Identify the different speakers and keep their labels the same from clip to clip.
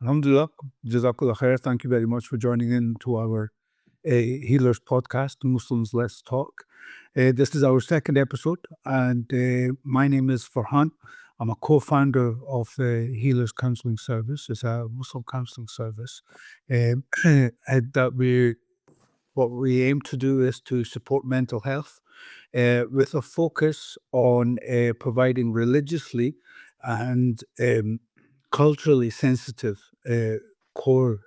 Speaker 1: Alhamdulillah. Jazakallah khair. Thank you very much for joining in to our Healers podcast, Muslims Let's Talk. This is our second episode, and my name is Farhan. I'm a co-founder of the Healers Counseling Service. It's a Muslim counseling service. And what we aim to do is to support mental health with a focus on providing religiously and culturally sensitive core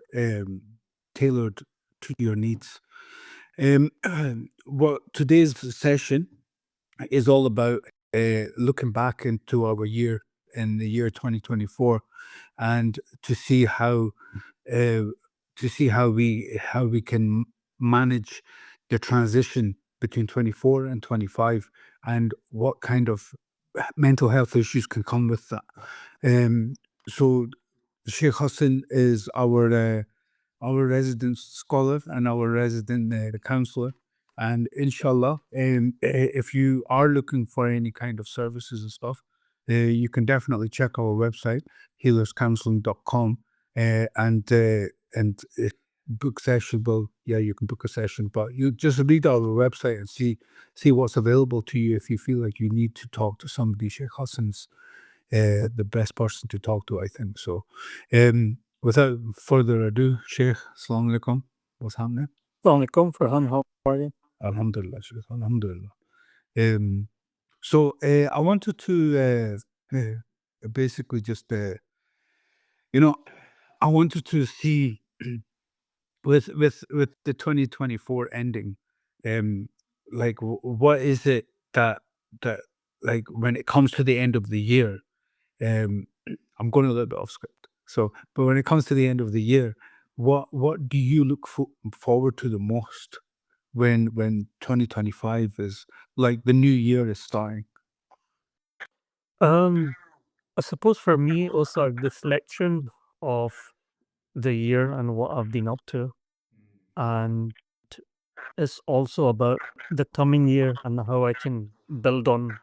Speaker 1: tailored to your needs. What today's session is all about looking back into our year in the year 2024 and uh, to see how we can manage the transition between 24 and 25 and what kind of mental health issues can come with that. So Sheikh Hassan is our resident scholar and our resident counselor. And inshallah, if you are looking for any kind of services and stuff, you can definitely check our website, healerscounseling.com, and book session. Well, yeah, you can book a session, but you just read our website and see what's available to you. If you feel like you need to talk to somebody, Sheikh Hassan's the best person to talk to, I think. So, without further ado, Sheikh, Assalamu alaikum. What's happening?
Speaker 2: Assalamu alaikum, Farhan. How are you?
Speaker 1: Alhamdulillah, Sheikh. Alhamdulillah. So, I wanted to basically just, I wanted to see with the 2024 ending, like what is it that like when it comes to the end of the year, um, I'm going a little bit off script. So, but when it comes to the end of the year, what do you look forward to the most when 2025 is like the new year is starting?
Speaker 2: I suppose for me, also a reflection of the year and what I've been up to, and it's also about the coming year and how I can build on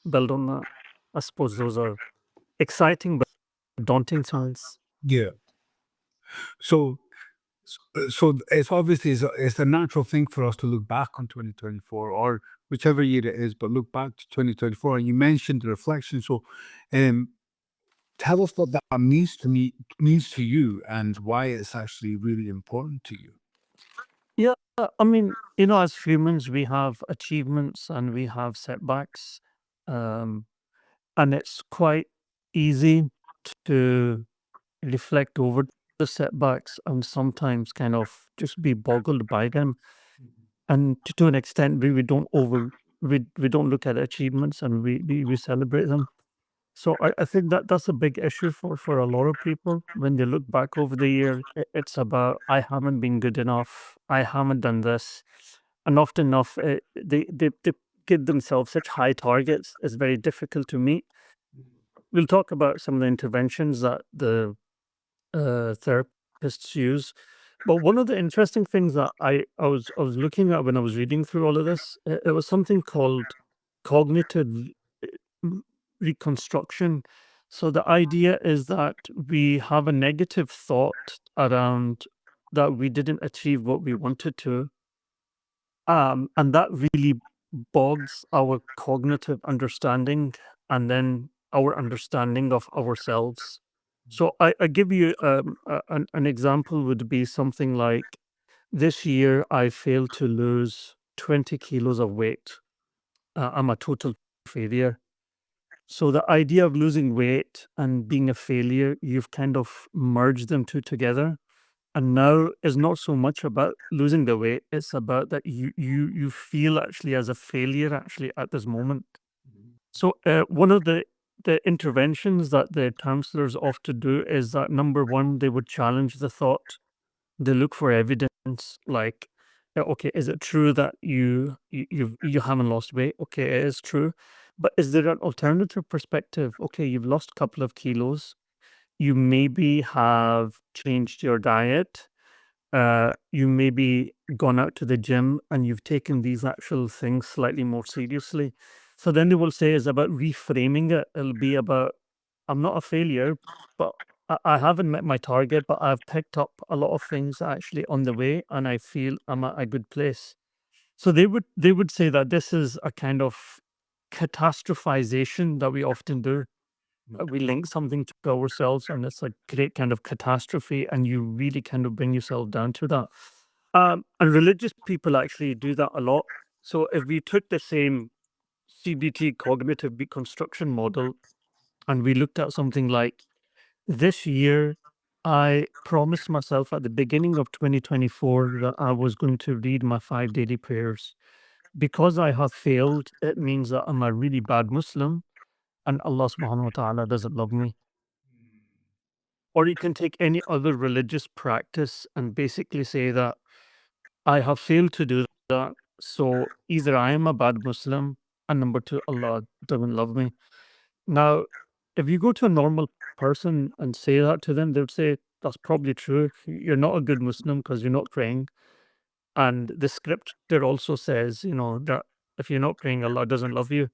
Speaker 2: that. I suppose those are exciting but daunting times.
Speaker 1: Yeah. So, so it's obviously it's a natural thing for us to look back on 2024 or whichever year it is, but look back to 2024. And you mentioned the reflection. So, um, tell us what that means to you and why it's actually really important to you.
Speaker 2: Yeah, I mean, as humans, we have achievements and we have setbacks, um, and it's quite easy to reflect over the setbacks and sometimes kind of just be boggled by them. And to an extent, we don't look at achievements and we celebrate them. So I think that that's a big issue for a lot of people when they look back over the year. It's about I haven't been good enough, I haven't done this, and often enough they give themselves such high targets. It's very difficult to meet. We'll talk about some of the interventions that the therapists use. But one of the interesting things that I was looking at when I was reading through all of this, it was something called cognitive r- reconstruction. So the idea is that we have a negative thought around that we didn't achieve what we wanted to, and that really bogs our cognitive understanding and then our understanding of ourselves. So I give you an example would be something like this year I failed to lose 20 kilos of weight. I'm a total failure. So the idea of losing weight and being a failure, you've kind of merged them two together. And now is not so much about losing the weight, it's about that you feel actually as a failure actually at this moment. So one of the interventions that the counselors often do is that number one, they would challenge the thought. They look for evidence like, okay, is it true that you haven't lost weight? Okay, it is true. But is there an alternative perspective? Okay, you've lost a couple of kilos. You maybe have changed your diet, you maybe gone out to the gym and you've taken these actual things slightly more seriously. So then they will say it's about reframing it. It'll be about I'm not a failure, but I haven't met my target, but I've picked up a lot of things actually on the way, and I feel I'm at a good place. So they would say that this is a kind of catastrophization that we often do. We link something to ourselves, and it's a great kind of catastrophe, and you really kind of bring yourself down to that. And religious people actually do that a lot. So if we took the same CBT cognitive reconstruction model and we looked at something like this year, I promised myself at the beginning of 2024 that I was going to read my 5 daily prayers. Because I have failed, it means that I'm a really bad Muslim and Allah subhanahu wa ta'ala doesn't love me. Or you can take any other religious practice and basically say that I have failed to do that. So either I am a bad Muslim, and number two, Allah doesn't love me. Now, if you go to a normal person and say that to them, they would say, that's probably true. You're not a good Muslim because you're not praying. And the scripture also says, that if you're not praying, Allah doesn't love you.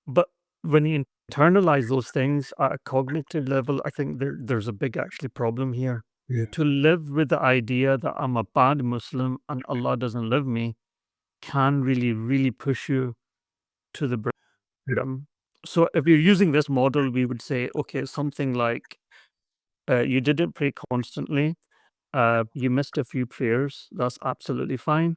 Speaker 2: But when you internalize those things at a cognitive level, I think there's a big actually problem here.
Speaker 1: Yeah.
Speaker 2: To live with the idea that I'm a bad Muslim and Allah doesn't love me can really, really push you to the bottom. So if you're using this model, we would say, okay, something like you didn't pray constantly, you missed a few prayers, that's absolutely fine.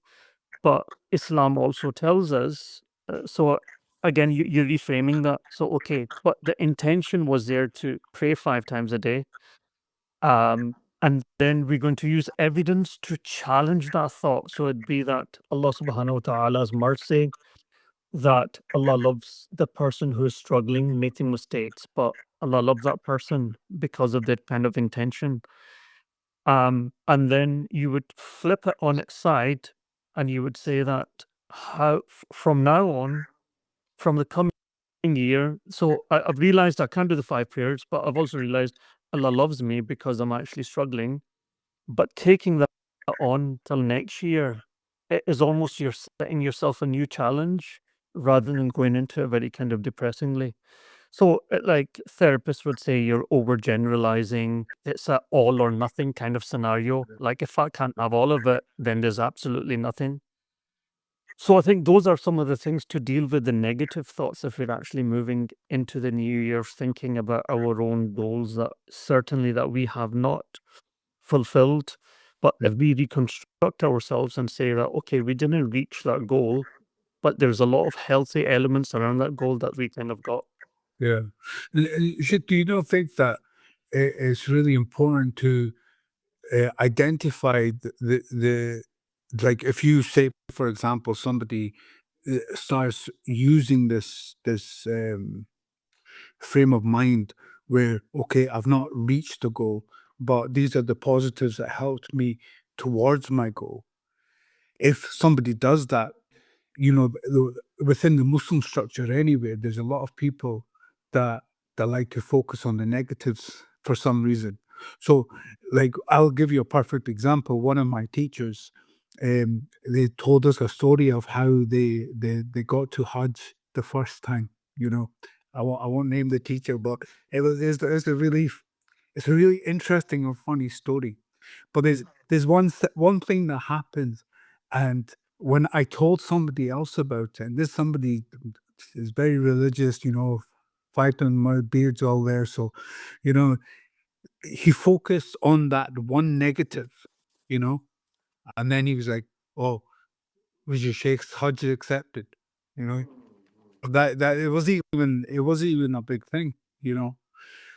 Speaker 2: But Islam also tells us, so again, you're reframing that. So, okay, but the intention was there to pray 5 times a day. And then we're going to use evidence to challenge that thought. So it'd be that Allah subhanahu wa ta'ala's mercy, that Allah loves the person who is struggling, making mistakes, but Allah loves that person because of that kind of intention. And then you would flip it on its side and you would say that from now on, from the coming year, so I've realized I can't do the 5 prayers, but I've also realized Allah loves me because I'm actually struggling. But taking that on till next year, it is almost you're setting yourself a new challenge rather than going into it very kind of depressingly. So, like therapists would say, you're overgeneralizing. It's a all or nothing kind of scenario. Like, if I can't have all of it, then there's absolutely nothing. So, I think those are some of the things to deal with the negative thoughts if we're actually moving into the new year, thinking about our own goals that certainly that we have not fulfilled. But if we reconstruct ourselves and say that, okay, we didn't reach that goal, but there's a lot of healthy elements around that goal that we kind of got.
Speaker 1: Yeah. Do you not think that it's really important to identify like if you say, for example, somebody starts using this frame of mind where, okay, I've not reached the goal, but these are the positives that helped me towards my goal. If somebody does that, within the Muslim structure anyway, there's a lot of people that like to focus on the negatives for some reason. So, like, I'll give you a perfect example. One of my teachers, they told us a story of how they got to Hajj the first time. I won't name the teacher, but it's a really interesting or funny story. But there's one thing that happens, and when I told somebody else about it, and this somebody is very religious, fighting my beards all there, so you know, he focused on that one negative, you know, and then he was like, "Oh, was your sheikh's hajj accepted?" You know, that it wasn't even a big thing, you know.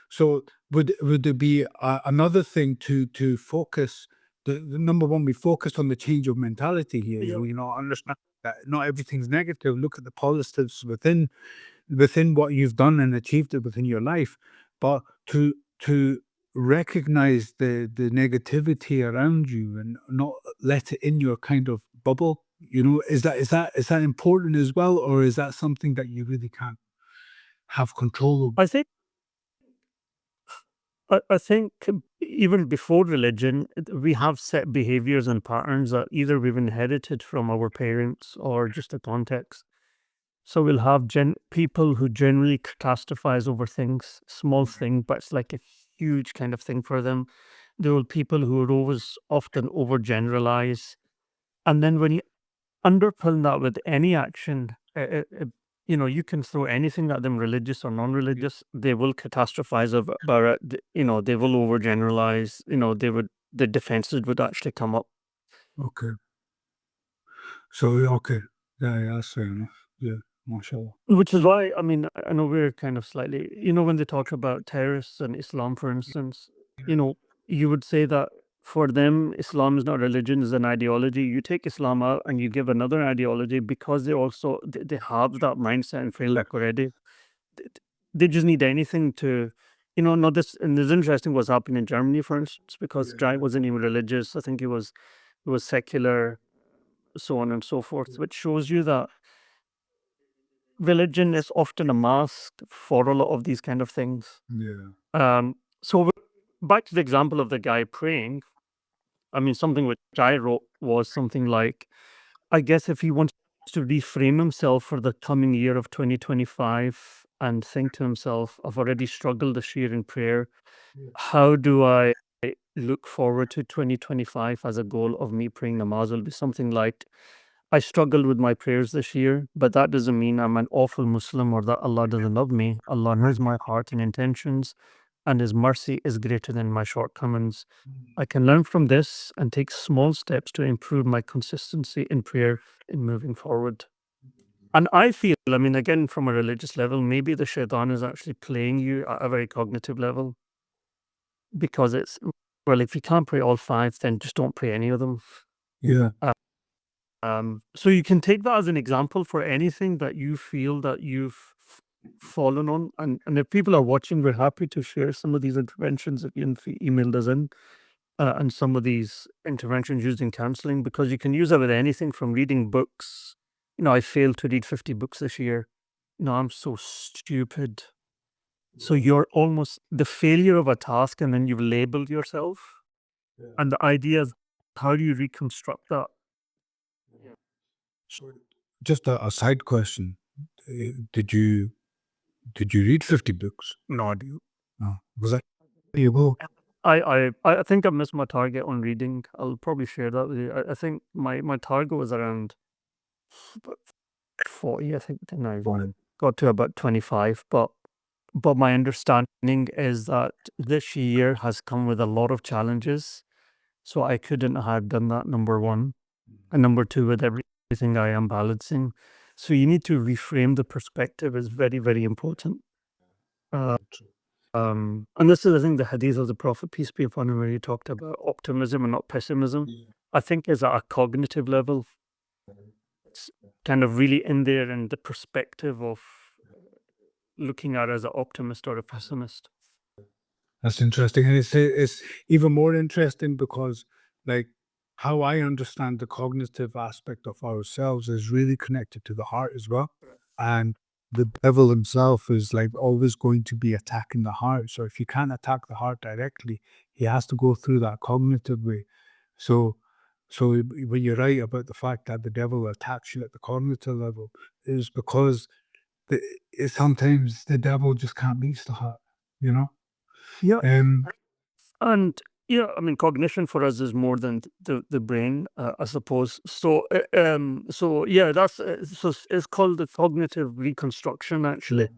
Speaker 1: So would there be another thing to focus? The number one, we focus on the change of mentality here.
Speaker 2: Yeah.
Speaker 1: Understand that not everything's negative. Look at the positives within what you've done and achieved it within your life. But to recognize the negativity around you and not let it in your kind of bubble. Is that important as well, or is that something that you really can't have control over?
Speaker 2: I think I think even before religion, we have set behaviors and patterns that either we've inherited from our parents or just a context. So we'll have people who generally catastrophize over things, small thing, but it's like a huge kind of thing for them. There were people who would always often overgeneralize. And then when you underpin that with any action, you can throw anything at them, religious or non-religious, they will catastrophize about it. They will overgeneralize. The defenses would actually come up.
Speaker 1: Okay. So, okay. Yeah, that's fair enough. Yeah, mashallah.
Speaker 2: Which is why, I mean, I know we're kind of slightly, when they talk about terrorists and Islam, for instance, you would say that for them, Islam is not religion, it's an ideology. You take Islam out and you give another ideology because they have that mindset and framework already. th- they just need anything to, not this. And it's interesting what's happened in Germany, for instance, because guy wasn't even religious. I think he was secular, so on and so forth, which shows you that religion is often a mask for a lot of these kind of things.
Speaker 1: Yeah.
Speaker 2: So back to the example of the guy praying. I mean, something which I wrote was something like, I guess if he wants to reframe himself for the coming year of 2025 and think to himself, I've already struggled this year in prayer. How do I look forward to 2025 as a goal of me praying namaz? Will be something like, I struggled with my prayers this year, but that doesn't mean I'm an awful Muslim or that Allah doesn't love me. Allah knows my heart and intentions, and His mercy is greater than my shortcomings. I can learn from this and take small steps to improve my consistency in prayer in moving forward. And I feel, I mean, again, from a religious level, maybe the shaitan is actually playing you at a very cognitive level because it's, well, if you can't pray all five, then just don't pray any of them.
Speaker 1: Yeah.
Speaker 2: So you can take that as an example for anything that you feel that you've fallen on. And if people are watching, we're happy to share some of these interventions if you emailed us in. And some of these interventions used in counseling, because you can use it with anything from reading books. I failed to read 50 books this year. I'm so stupid. So you're almost the failure of a task, and then you've labeled yourself. And the idea is, how do you reconstruct that?
Speaker 1: So, just a side question. Did you read 50 books?
Speaker 2: No, I do.
Speaker 1: No. Was that you go?
Speaker 2: I think I missed my target on reading. I'll probably share that with you. I think my target was around 40. I think then I got to about 25. But my understanding is that this year has come with a lot of challenges, so I couldn't have done that. Number one, and number two, with everything I am balancing. So you need to reframe the perspective is very, very important. And this is, I think, the hadith of the Prophet, peace be upon him, where he talked about optimism and not pessimism. I think is at a cognitive level, it's kind of really in there in the perspective of looking at it as an optimist or a pessimist.
Speaker 1: That's interesting, and it's even more interesting because, like, how I understand the cognitive aspect of ourselves is really connected to the heart as well, and the devil himself is like always going to be attacking the heart. So if you can't attack the heart directly, he has to go through that cognitive way. So, when you're right about the fact that the devil attacks you at the cognitive level, is because sometimes the devil just can't reach the heart. You know.
Speaker 2: Yeah.
Speaker 1: Um,
Speaker 2: And yeah, I mean, cognition for us is more than the brain, I suppose. So yeah, that's it's called the cognitive reconstruction, actually,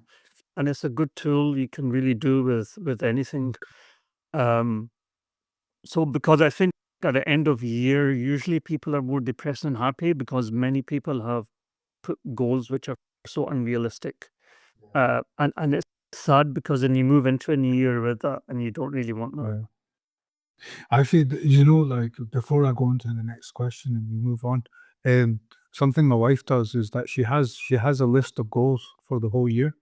Speaker 2: and it's a good tool you can really do with anything. Um, so because I think at the end of year, usually people are more depressed than happy because many people have put goals which are so unrealistic, and it's sad because then you move into a new year with that, and you don't really want that.
Speaker 1: Right. Actually, like before I go into the next question and we move on, something my wife does is that she has a list of goals for the whole year,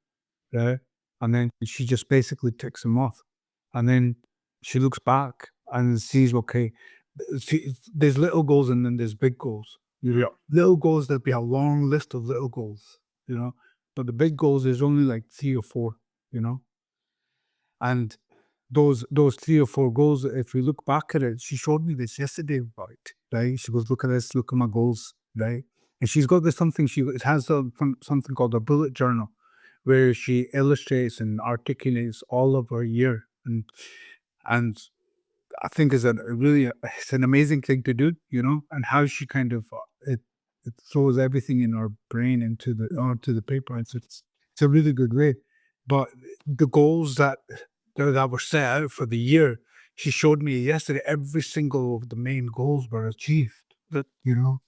Speaker 1: right? And then she just basically ticks them off, and then she looks back and sees, okay, there's little goals and then there's big goals. Little goals, there'll be a long list of little goals, but the big goals is only like 3 or 4, you know, and those 3 or 4 goals, if we look back at it, she showed me this yesterday, right? She goes, look at this, look at my goals, right? And she's got this something, it has something called a bullet journal, where she illustrates and articulates all of her year. And And I think is it's an amazing thing to do, and how she kind of it throws everything in our brain onto the paper. It's a really good way. But the goals that were set out for the year, she showed me yesterday. Every single of the main goals were achieved.
Speaker 2: But
Speaker 1: You know,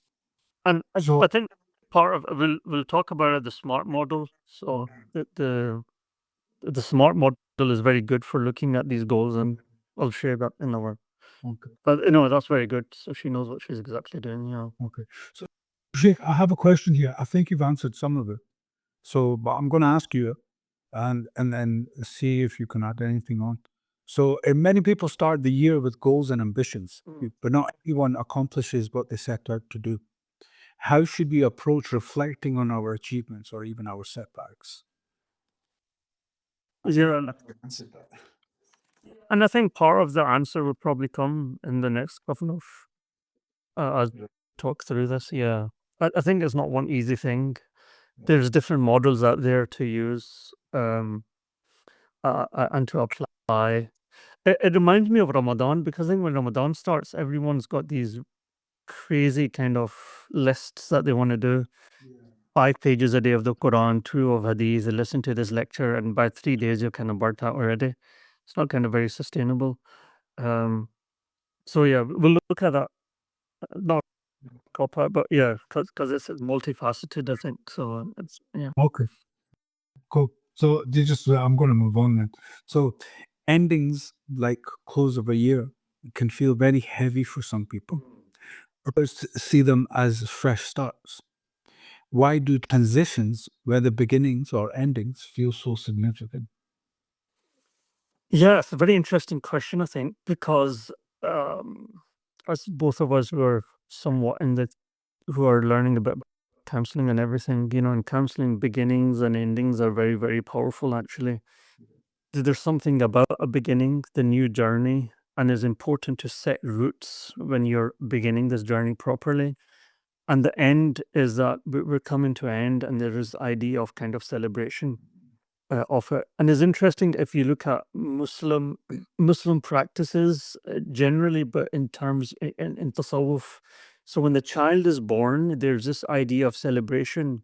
Speaker 2: and
Speaker 1: so
Speaker 2: I think part of we'll talk about the SMART model. So the SMART model is very good for looking at these goals, and I'll share that in our.
Speaker 1: okay,
Speaker 2: But that's very good. So she knows what she's exactly doing.
Speaker 1: okay. So, Sheikh, I have a question here. I think you've answered some of it. So, but I'm going to ask you, and then see if you can add anything on. So, many people start the year with goals and ambitions, but not everyone accomplishes what they set out to do. How should we approach reflecting on our achievements or even our setbacks?
Speaker 2: Yeah, and I think part of the answer will probably come in the next couple of as we talk through this. Yeah, I think it's not one easy thing. There's different models out there to use and to apply. It reminds me of Ramadan, because I think when Ramadan starts, everyone's got these crazy kind of lists that they want to do. 5 pages a day of the Quran, 2 of Hadith, listen to this lecture, and by 3 days you're kind of burnt out already. It's not kind of very sustainable. Um, so yeah, we'll look at that. Not cop out, but yeah, because it's multifaceted, I think. So it's
Speaker 1: Okay, cool. So, I'm going to move on then. So, endings like close of a year can feel very heavy for some people. Others see them as fresh starts. Why do transitions, whether beginnings or endings, feel so significant?
Speaker 2: Yeah, it's a very interesting question, I think, because as both of us were somewhat who are learning about counseling and everything, in counseling, beginnings and endings are very, very powerful, actually. There's something about a beginning, the new journey, and it's important to set roots when you're beginning this journey properly. And the end is that we're coming to an end, and there is idea of kind of celebration of it. And it's interesting if you look at Muslim practices generally, but in terms in tasawwuf. So when the child is born, there's this idea of celebration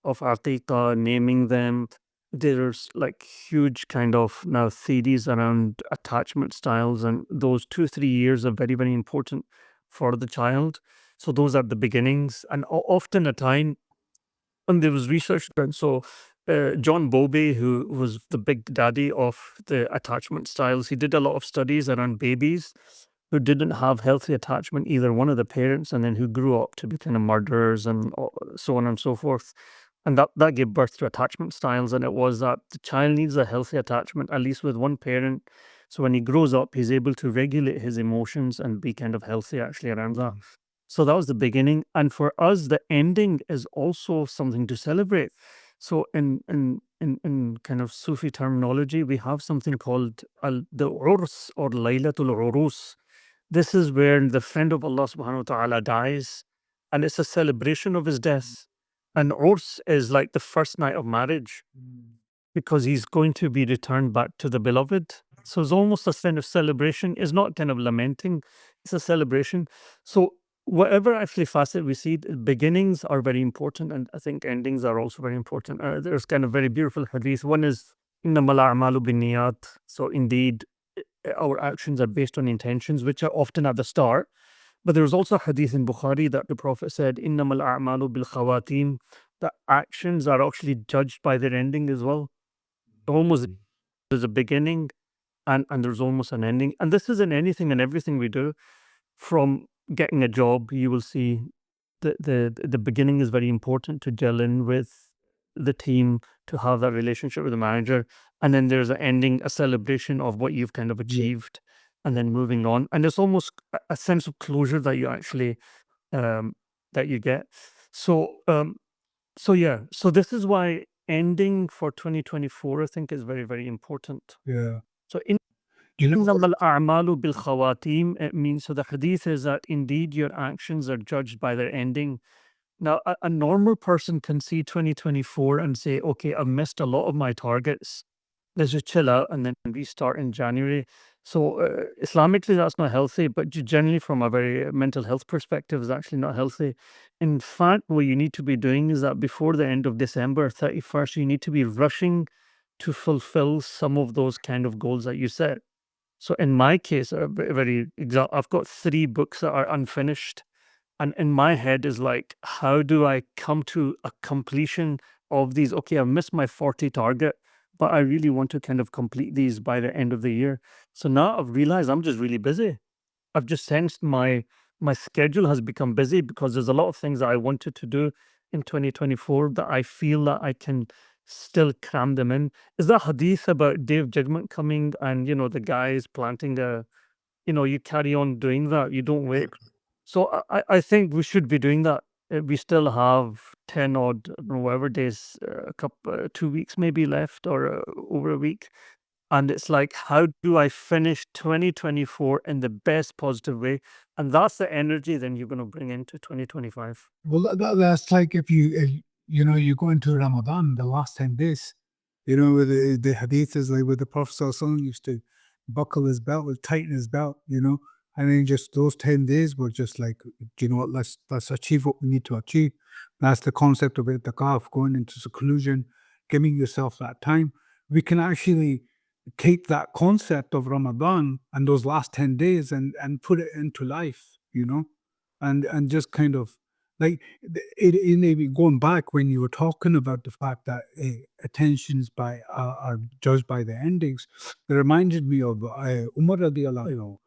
Speaker 2: of aqiqah, naming them. There's like huge kind of now theories around attachment styles, and those 2-3 years are very, very important for the child. So those are the beginnings, and often a time, and there was research done. So John Bowlby, who was the big daddy of the attachment styles, he did a lot of studies around babies who didn't have healthy attachment, either one of the parents, and then who grew up to be kind of murderers and so on and so forth. And that gave birth to attachment styles. And it was that the child needs a healthy attachment, at least with one parent. So when he grows up, he's able to regulate his emotions and be kind of healthy actually around that. So that was the beginning. And for us, the ending is also something to celebrate. So in kind of Sufi terminology, we have something called the Urs or Laylatul Urus. This is where the friend of Allah subhanahu wa ta'ala dies, and it's a celebration of his death. And Urs is like the first night of marriage, because he's going to be returned back to the beloved. So it's almost a kind of celebration. It's not kind of lamenting, it's a celebration. So whatever actually facet we see, the beginnings are very important, and I think endings are also very important. There's kind of very beautiful hadith. One is innamal a'malu binniyat. So indeed, our actions are based on intentions, which are often at the start. But there's also a hadith in Bukhari that the Prophet said, innamal a'malu bil khawatim. The actions are actually judged by their ending as well. Almost there's a beginning, and there's almost an ending. And this is in anything and everything we do. From getting a job, you will see the beginning is very important to gel in with the team, to have that relationship with the manager, and then there's an ending, a celebration of what you've kind of
Speaker 1: Yeah.
Speaker 2: achieved, and then moving on. And there's almost a sense of closure that you actually that you get. So yeah, so this is why ending for 2024, I think, is very, very important.
Speaker 1: Yeah.
Speaker 2: So in
Speaker 1: You know,
Speaker 2: إِنَّمَا الْأَعْمَالُ بِالْخَوَاتِيمِ, it means, so the hadith is that indeed your actions are judged by their ending. Now, a normal person can see 2024 and say, okay, I've missed a lot of my targets. Let's just chill out and then restart in January. So Islamically, that's not healthy, but generally from a very mental health perspective, is actually not healthy. In fact, what you need to be doing is that before the end of December 31st, you need to be rushing to fulfill some of those kind of goals that you set. So in my case, very exact, I've got 3 books that are unfinished. And in my head is like, how do I come to a completion of these? Okay, I've missed my 40 target, but I really want to kind of complete these by the end of the year. So now I've realized I'm just really busy. I've just sensed my schedule has become busy because there's a lot of things that I wanted to do in 2024 that I feel that I can still cram them in. Is that hadith about Day of Judgment coming and the guys planting a you carry on doing that. You don't wait. So I think we should be doing that. We still have 10 odd, I don't know, whatever days, a couple, 2 weeks maybe left or over a week. And it's like, how do I finish 2024 in the best positive way? And that's the energy then you're going to bring into 2025.
Speaker 1: Well, that's like if you go into Ramadan, the last 10 days, with the hadith is like with the Prophet ﷺ used to buckle his belt, would tighten his belt, and then just those 10 days were just like, do you know what, let's achieve what we need to achieve. That's the concept of itikaf, going into seclusion, giving yourself that time. We can actually take that concept of Ramadan and those last 10 days and put it into life, and just kind of like going back when you were talking about the fact that attentions are judged by the endings. It reminded me of Umar radiallahu anhu,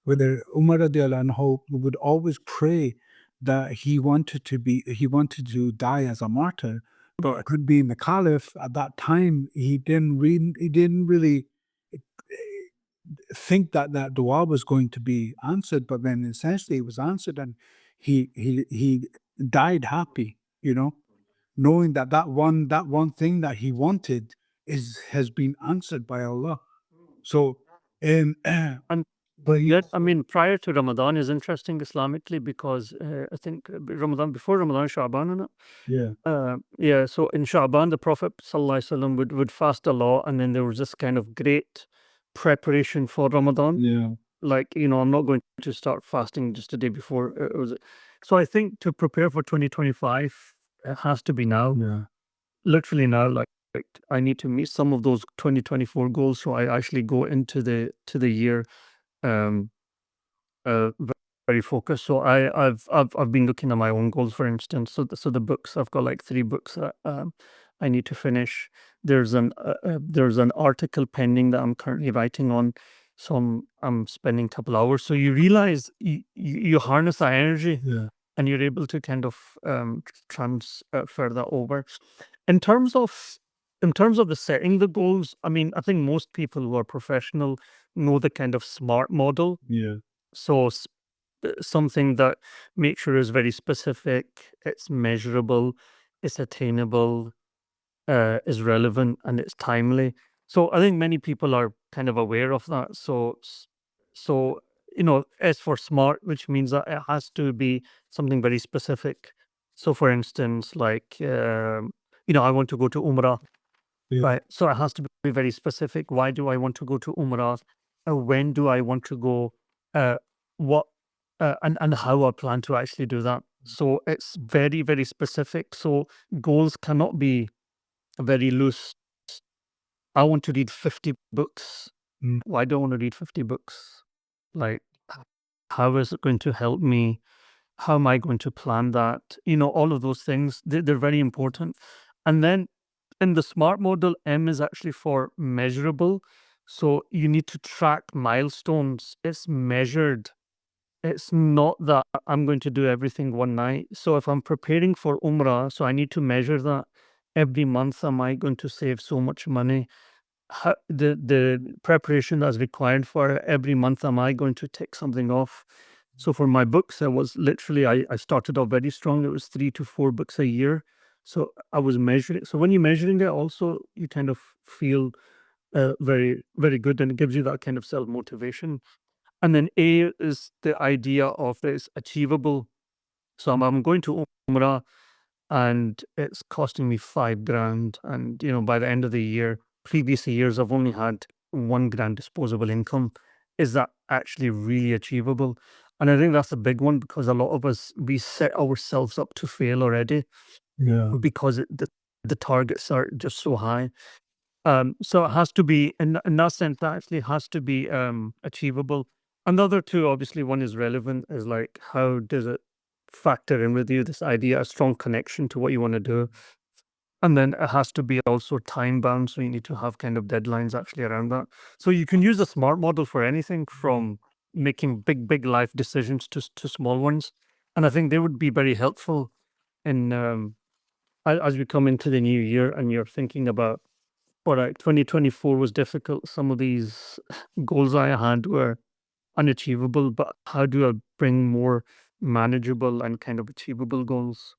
Speaker 1: whether Umar radiallahu anhu would always pray that he wanted to die as a martyr, but could be in the caliph at that time. He didn't really think that dua was going to be answered, but then essentially it was answered, and he died happy, knowing that one thing that he wanted has been answered by Allah. So, um,
Speaker 2: And
Speaker 1: but
Speaker 2: yet, I mean, prior to Ramadan is interesting Islamically because I think before Ramadan, Sha'ban, innit?
Speaker 1: yeah,
Speaker 2: Yeah, so in Sha'ban, the Prophet Sallallahu Alaihi Wasallam would fast a lot, and then there was this kind of great preparation for Ramadan.
Speaker 1: yeah,
Speaker 2: Like, I'm not going to start fasting just a day before. So I think to prepare for 2025, it has to be now,
Speaker 1: yeah.
Speaker 2: literally now. Like I need to meet some of those 2024 goals, so I actually go into the year um, very focused. So I've been looking at my own goals, for instance. So the books, I've got like 3 books that I need to finish. There's an article pending that I'm currently writing on. So I'm spending a couple hours. So you realize you harness that energy
Speaker 1: Yeah.
Speaker 2: and you're able to kind of transfer that over. In terms of the setting the goals, I mean, I think most people who are professional know the kind of SMART model.
Speaker 1: Yeah.
Speaker 2: So something that make sure is very specific, it's measurable, it's attainable, is relevant, and it's timely. So I think many people are kind of aware of that. So as for SMART, which means that it has to be something very specific. So for instance, like I want to go to Umrah.
Speaker 1: Yeah.
Speaker 2: Right. So it has to be very specific. Why do I want to go to Umrah? When do I want to go? What and how I plan to actually do that. So it's very, very specific. So goals cannot be very loose. I want to read 50 books.
Speaker 1: Mm.
Speaker 2: Why do I want to read 50 books? Like, how is it going to help me? How am I going to plan that? All of those things, they're very important. And then in the SMART model, M is actually for measurable. So you need to track milestones. It's measured. It's not that I'm going to do everything one night. So if I'm preparing for Umrah, so I need to measure that every month. Am I going to save so much money? The preparation that's required for every month, am I going to take something off? So for my books, I was literally, I started off very strong. It was 3 to 4 books a year. So I was measuring. So when you're measuring it, also you kind of feel very, very good, and it gives you that kind of self motivation. And then A is the idea of this achievable. So I'm going to Umrah and it's costing me 5 grand. And by the end of the year, previous years, I've only had 1 grand disposable income. is that actually really achievable? And I think that's a big one because a lot of us, we set ourselves up to fail already
Speaker 1: Yeah.
Speaker 2: because the targets are just so high. So it has to be, in that sense, that actually has to be achievable. Another two, obviously, one is relevant, is like, how does it factor in with you, this idea, a strong connection to what you want to do? And then it has to be also time bound. So you need to have kind of deadlines actually around that. So you can use a SMART model for anything from making big life decisions to small ones. And I think they would be very helpful in as we come into the new year and you're thinking about, all right, 2024 was difficult. Some of these goals I had were unachievable, but how do I bring more manageable and kind of achievable goals?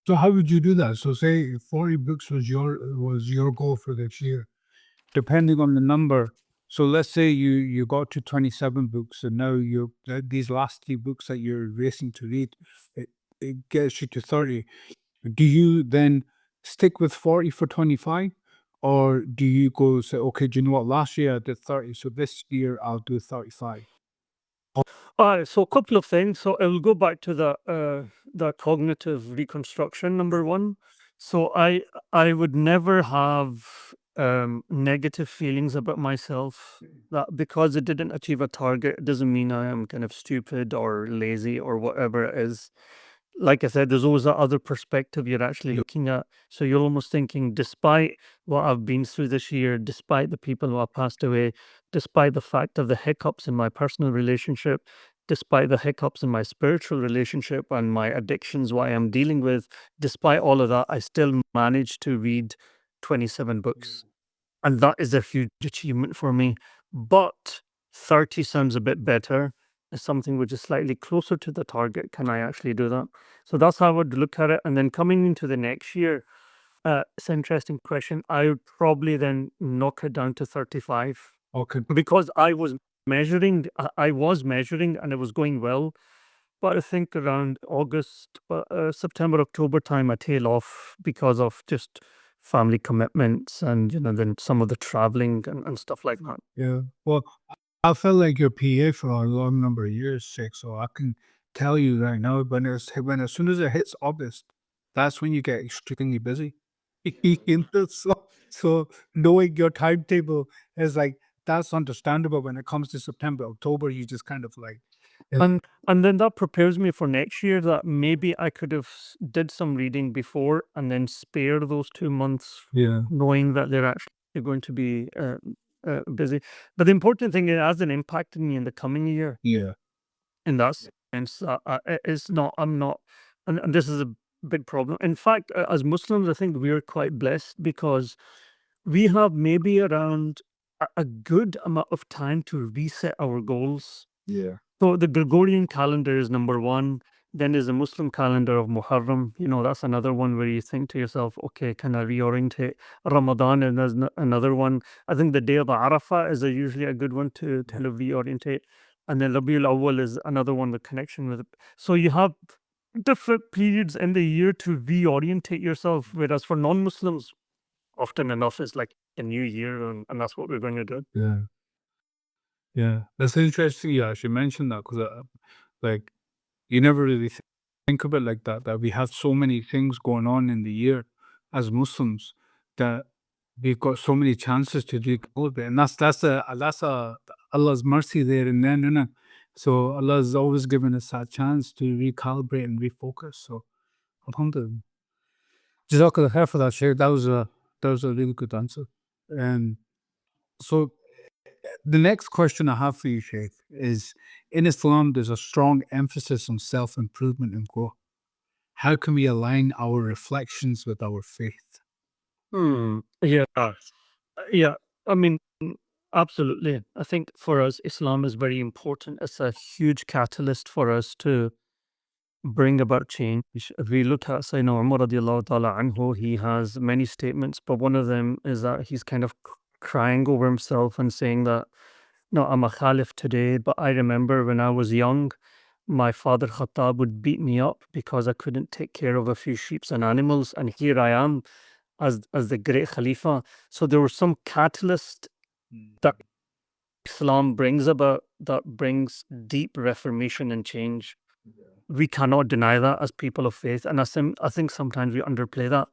Speaker 1: So how would you do that? So say 40 books was your goal for this year. Depending on the number. So let's say you got to 27 books and now these last 3 books that you're racing to read, it gets you to 30. Do you then stick with 40 for 25? Or do you go say, okay, do you know what? Last year I did 30, so this year I'll do 35.
Speaker 2: So a couple of things. So I will go back to the cognitive reconstruction number one. So I would never have negative feelings about myself, that because it didn't achieve a target, it doesn't mean I am kind of stupid or lazy or whatever it is. Like I said, there's always that other perspective you're actually
Speaker 1: Yeah.
Speaker 2: looking at. So you're almost thinking, despite what I've been through this year, despite the people who have passed away, despite the fact of the hiccups in my personal relationship, despite the hiccups in my spiritual relationship and my addictions, what I am dealing with, despite all of that, I still managed to read 27 books. And that is a huge achievement for me. But 30 sounds a bit better. As something which is slightly closer to the target. Can I actually do that? So that's how I would look at it. And then coming into the next year, it's an interesting question. I would probably then knock it down to 35
Speaker 1: Okay.
Speaker 2: because I was measuring and it was going well. But I think around August, September, October time, I tail off because of just family commitments and, then some of the traveling and stuff like that.
Speaker 1: Yeah. Well, I felt like your PA for a long number of years, Six. So I can tell you right now, when as soon as it hits August, that's when you get extremely busy. So knowing your timetable is like that's understandable. When it comes to September, October, you just kind of like
Speaker 2: And then that prepares me for next year, that maybe I could have did some reading before and then spare those 2 months,
Speaker 1: yeah,
Speaker 2: knowing that they're actually going to be busy. But the important thing, it has an impact on me in the coming year.
Speaker 1: yeah,
Speaker 2: In that sense, it's not. I'm not, and this is a big problem. In fact, as Muslims, I think we're quite blessed because we have maybe around a good amount of time to reset our goals.
Speaker 1: yeah,
Speaker 2: So the Gregorian calendar is number one. Then there's a Muslim calendar of Muharram. That's another one where you think to yourself, okay, can I reorientate? Ramadan, and there's another one. I think the day of Arafah is usually a good one to kind of reorientate. And then Rabiul Awwal is another one, the connection with it. So you have different periods in the year to reorientate yourself. Whereas for non-Muslims, often enough is like a new year, and that's what we're going to do.
Speaker 1: yeah, yeah. That's interesting. You actually mentioned that because, like, you never really think of it like that. That we have so many things going on in the year as Muslims that we've got so many chances to recalibrate, and that's Allah's mercy there and then, innit? So Allah's always given us that chance to recalibrate and refocus. So Alhamdulillah. Jazakallah khair for that share. That was a really good answer. And so the next question I have for you, Sheikh, is in Islam there's a strong emphasis on self-improvement and growth. How can we align our reflections with our faith?
Speaker 2: Yeah. Yeah. I mean, absolutely. I think for us, Islam is very important. It's a huge catalyst for us to bring about change. If we look at Sayyidina Umar radiallahu ta'ala anhu, he has many statements, but one of them is that he's kind of crying over himself and saying that, no, I'm a Khalif today, but I remember when I was young, my father Khattab would beat me up because I couldn't take care of a few sheep and animals, and here I am as the great Khalifa. So there was some catalyst that Islam brings about, that brings deep reformation and change. We cannot deny that as people of faith, and I think sometimes we underplay that.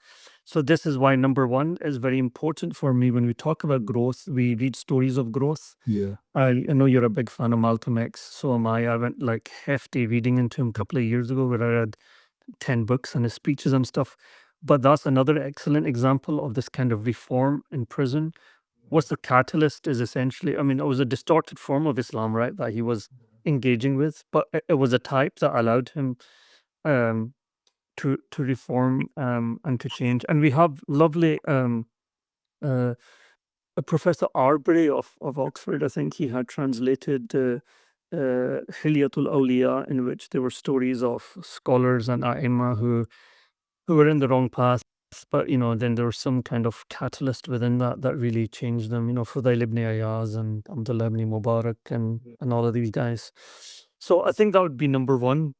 Speaker 2: So this is why number one is very important for me. When we talk about growth, we read stories of growth.
Speaker 1: Yeah.
Speaker 2: I know you're a big fan of Malcolm X, so am I. I went like hefty reading into him a couple of years ago, where I read 10 books and his speeches and stuff. But that's another excellent example of this kind of reform in prison. What's the catalyst is essentially, I mean, it was a distorted form of Islam, right, that he was engaging with, but it was a type that allowed him um, to reform and to change. And we have lovely uh, Professor Arbery of Oxford. I think he had translated Hilyatul Awliya, in which there were stories of scholars and A'imma who were in the wrong path, but then there was some kind of catalyst within that really changed them. Fudail ibn Ayaz and Abdullah ibn Mubarak and all of these guys. So I think that would be number one.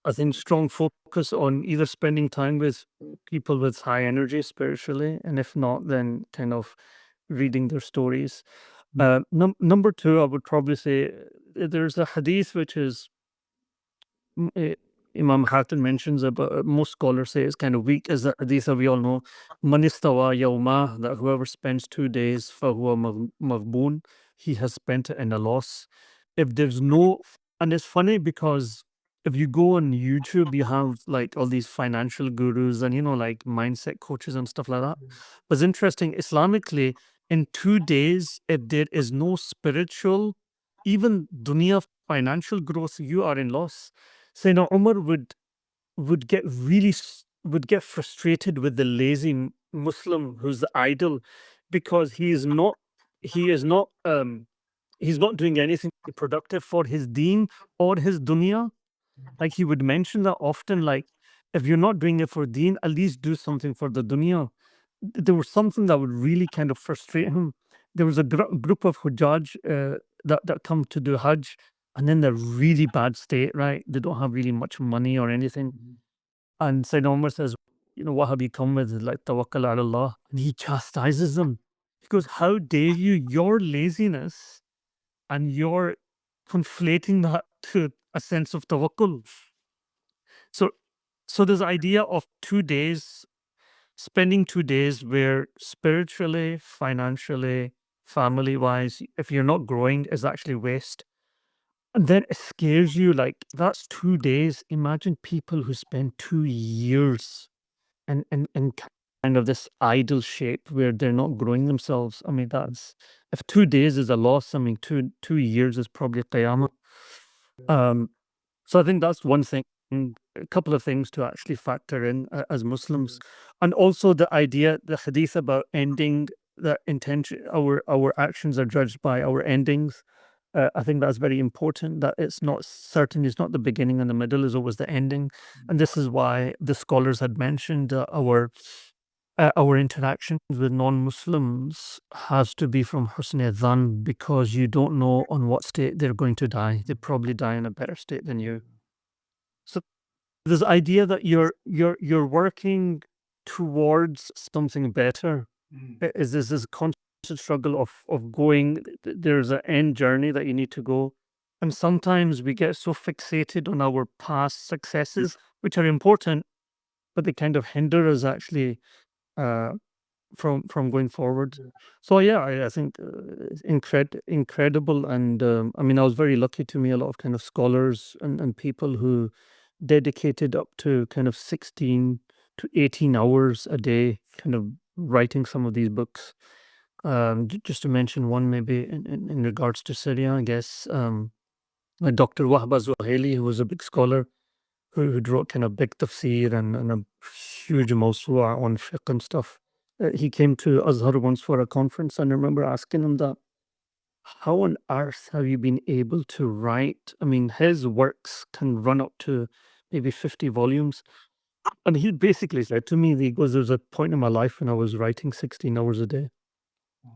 Speaker 2: I think strong focus on either spending time with people with high energy spiritually, and if not, then kind of reading their stories. Number two, I would probably say there's a hadith which is Imam Hatim mentions about, most scholars say it's kind of weak, as the hadith that we all know, manistawa yawma, that whoever spends 2 days fahuwa maghboon, he has spent it in a loss. If there's no, and it's funny because if you go on YouTube, you have like all these financial gurus and like mindset coaches and stuff like that. But it's interesting, Islamically, in 2 days, if there is no spiritual, even dunya financial growth, you are in loss. Sayyidina Umar would get would get frustrated with the lazy Muslim who's the idol, because he is not he's not doing anything productive for his deen or his dunya. Like, he would mention that often, like, if you're not doing it for deen, at least do something for the dunya. There was something that would really kind of frustrate him. There was a group of Hujjaj that come to do Hajj, and then they're really bad state, right? They don't have really much money or anything. And Sayyidina Umar says, what have you come with? Like, tawakkal ala Allah. And he chastises them. He goes, how dare you, your laziness, and you're conflating that to a sense of tawakkul. So, this idea of 2 days, spending 2 days where spiritually, financially, family wise, if you're not growing, is actually waste. And then it scares you, like, that's 2 days. Imagine people who spend 2 years and kind of this idle shape where they're not growing themselves. I mean, that's, if 2 days is a loss, I mean, 2 years is probably qiyamah. So I think that's one thing. A couple of things to actually factor in as Muslims, and also the idea, the hadith about ending, the intention. Our actions are judged by our endings. I think that's very important. That it's not certain. It's not the beginning and the middle. Is always the ending, and this is why the scholars had mentioned our interactions with non-Muslims has to be from husn dhan, because you don't know on what state they're going to die. They probably die in a better state than you. So this idea that you're working towards something better is this constant struggle of going. There's an end journey that you need to go, and sometimes we get so fixated on our past successes, which are important, but they kind of hinder us actually uh, from going forward. So yeah, I think it's incredible, and I mean, I was very lucky to meet a lot of kind of scholars and people who dedicated up to kind of 16 to 18 hours a day, kind of writing some of these books. Just to mention one, maybe in regards to Syria, I guess, Dr. Wahba Zuhaili, who was a big scholar, who wrote kind of big tafsir and a huge mawsu'a on fiqh and stuff. He came to Azhar once for a conference, and I remember asking him that, how on earth have you been able to write? I mean, his works can run up to maybe 50 volumes. And he basically said to me, he goes, there's a point in my life when I was writing 16 hours a day,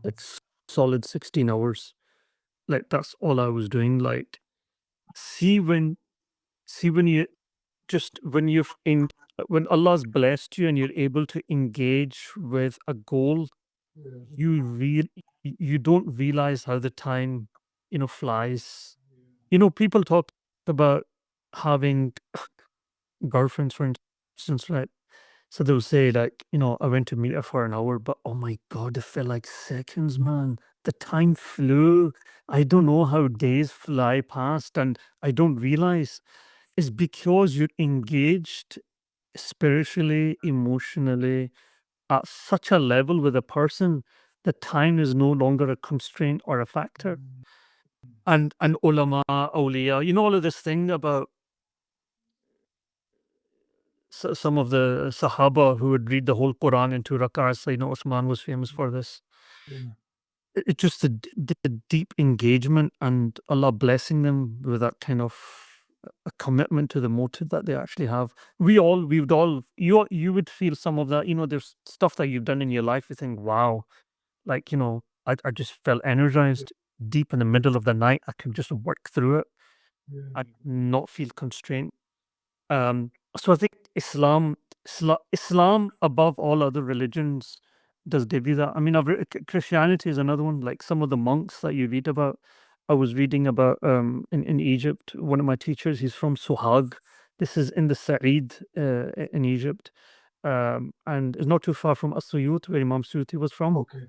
Speaker 2: like solid 16 hours. Like, that's all I was doing. Like, see when you just when you've in when Allah's blessed you and you're able to engage with a goal, you really you don't realize how the time, flies. People talk about having girlfriends, for instance, right? So they'll say like, I went to meet her for an hour, but oh my God, it felt like seconds, man. The time flew. I don't know how days fly past, and I don't realize it's because you're engaged spiritually, emotionally, at such a level with a person that time is no longer a constraint or a factor. And ulama, awliya, all of this thing about some of the Sahaba who would read the whole Quran in 2 rak'ahs. Usman was famous for this. It's just the deep engagement and Allah blessing them with that kind of a commitment to the motive that they actually have. We would all, you would feel some of that. There's stuff that you've done in your life. You think, wow, like, I just felt energized deep in the middle of the night. I could just work through it. I'd not feel constrained. So I think Islam above all other religions does give you that. I mean, Christianity is another one. Like some of the monks that you read about. I was reading about in Egypt. One of my teachers, he's from Sohag. This is in the Sa'id in Egypt, and it's not too far from As-Suyut, where Imam Suyuti was from.
Speaker 1: Okay.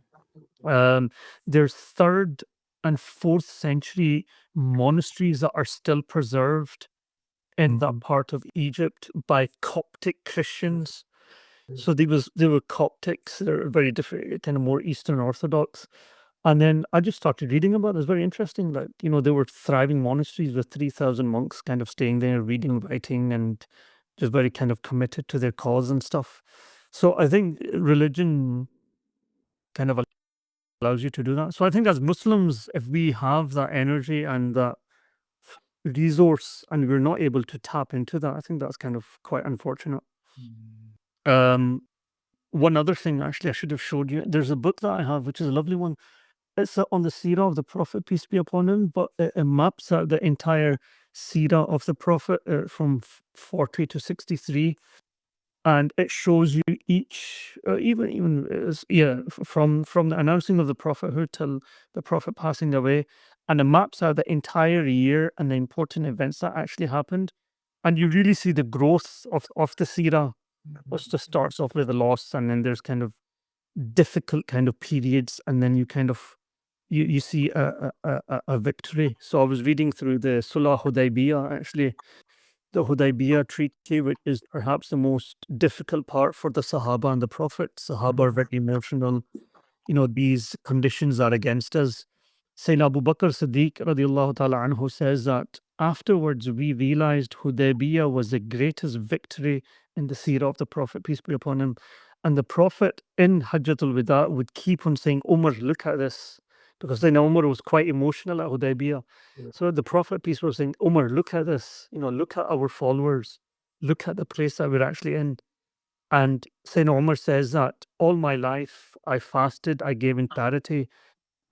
Speaker 2: There's 3rd and 4th century monasteries that are still preserved in that part of Egypt by Coptic Christians. So they were Coptics. They're very different, kind of more Eastern Orthodox. And then I just started reading about it. It's very interesting. Like, they were thriving monasteries with 3,000 monks kind of staying there, reading, writing, and just very kind of committed to their cause and stuff. So I think religion kind of allows you to do that. So I think as Muslims, if we have that energy and that resource and we're not able to tap into that, I think that's kind of quite unfortunate. Um, one other thing, actually, I should have showed you. There's a book that I have, which is a lovely one. It's on the seerah of the Prophet, peace be upon him, but it maps out the entire seerah of the Prophet from 40 to 63. And it shows you each, from the announcing of the prophethood till the prophet passing away, and it maps out the entire year and the important events that actually happened, and you really see the growth of the seerah. It just starts off with a loss, and then there's kind of difficult kind of periods, and then you kind of you see a victory. So I was reading through the Sulh Hudaybiyah, actually, the Hudaybiyah treaty, which is perhaps the most difficult part for the Sahaba and the Prophet. Sahaba are very emotional. These conditions are against us. Sayyidina Abu Bakr Siddiq radiallahu ta'ala anhu says that afterwards we realized Hudaybiyah was the greatest victory in the seerah of the Prophet, peace be upon him. And the Prophet in Hajjatul Wada would keep on saying, Umar, look at this. Because then Umar was quite emotional at Hudaybiyah. So the Prophet, peace be upon him, was saying, Umar, look at this. Look at our followers. Look at the place that we're actually in. And Sayyidina Umar says that all my life I fasted, I gave in charity,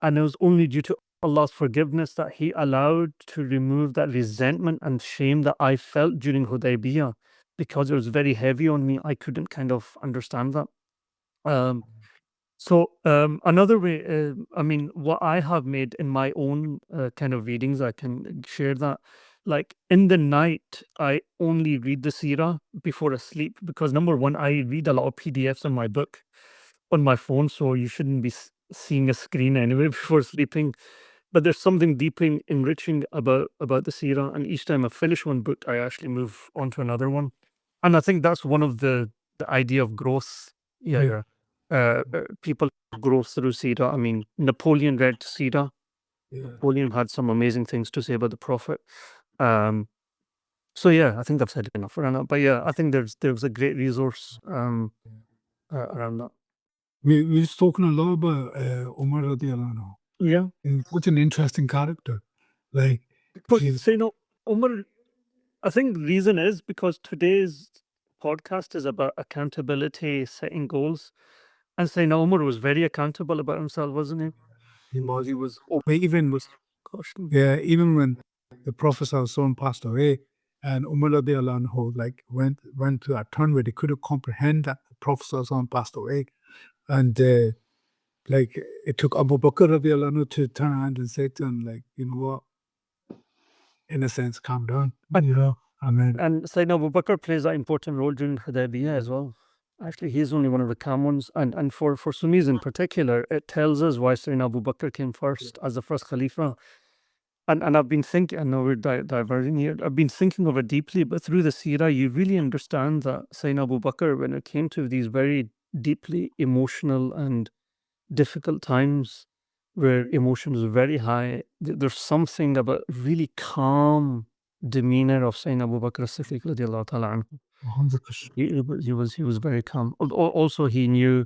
Speaker 2: and it was only due to Allah's forgiveness that He allowed to remove that resentment and shame that I felt during Hudaybiyah, because it was very heavy on me. I couldn't kind of understand that. Another way, I mean, what I have made in my own kind of readings, I can share that. Like in the night, I only read the seerah before I sleep, because number one, I read a lot of PDFs on my book on my phone, so you shouldn't be seeing a screen anyway before sleeping. But there's something deeply enriching about the seerah, and each time I finish one book, I actually move on to another one, and I think that's one of the idea of growth. Yeah. People grow through seerah. I mean, Napoleon read seerah. Napoleon had some amazing things to say about the Prophet. So yeah, I think I've said enough around that. But yeah, I think there's a great resource around that.
Speaker 1: We've spoken a lot about Umar radiallahu anhu.
Speaker 2: Yeah.
Speaker 1: And such an interesting character. Like,
Speaker 2: But
Speaker 1: he's
Speaker 2: so Umar, I think the reason is because today's podcast is about accountability, setting goals, and Sayyidina Umar was very accountable about himself, wasn't he? He was
Speaker 1: even was
Speaker 2: caution.
Speaker 1: yeah, even when the Prophet ﷺ passed away, and Umar radiallahu anhu like went to a turn where they couldn't comprehend that the Prophet ﷺ passed away, and Like it took Abu Bakr radiallahu anhu to turn around and say to him, like, you know what, in a sense, calm down, you know. I mean,
Speaker 2: And Sayyidina Abu Bakr plays an important role during Hudaybiyah as well. Actually, he's only one of the calm ones. And for Sunnis in particular, it tells us why Sayyidina Abu Bakr came first as the first Khalifa. And I've been thinking, I know we're diverging here, I've been thinking of it deeply, but through the Seerah, you really understand that Sayyidina Abu Bakr, when it came to these very deeply emotional and difficult times where emotions were very high, there's something about really calm demeanor of Sayyidina Abu Bakr as-Siddiq radiallahu ta'ala anhu.
Speaker 1: 100%.
Speaker 2: He was very calm. Also, he knew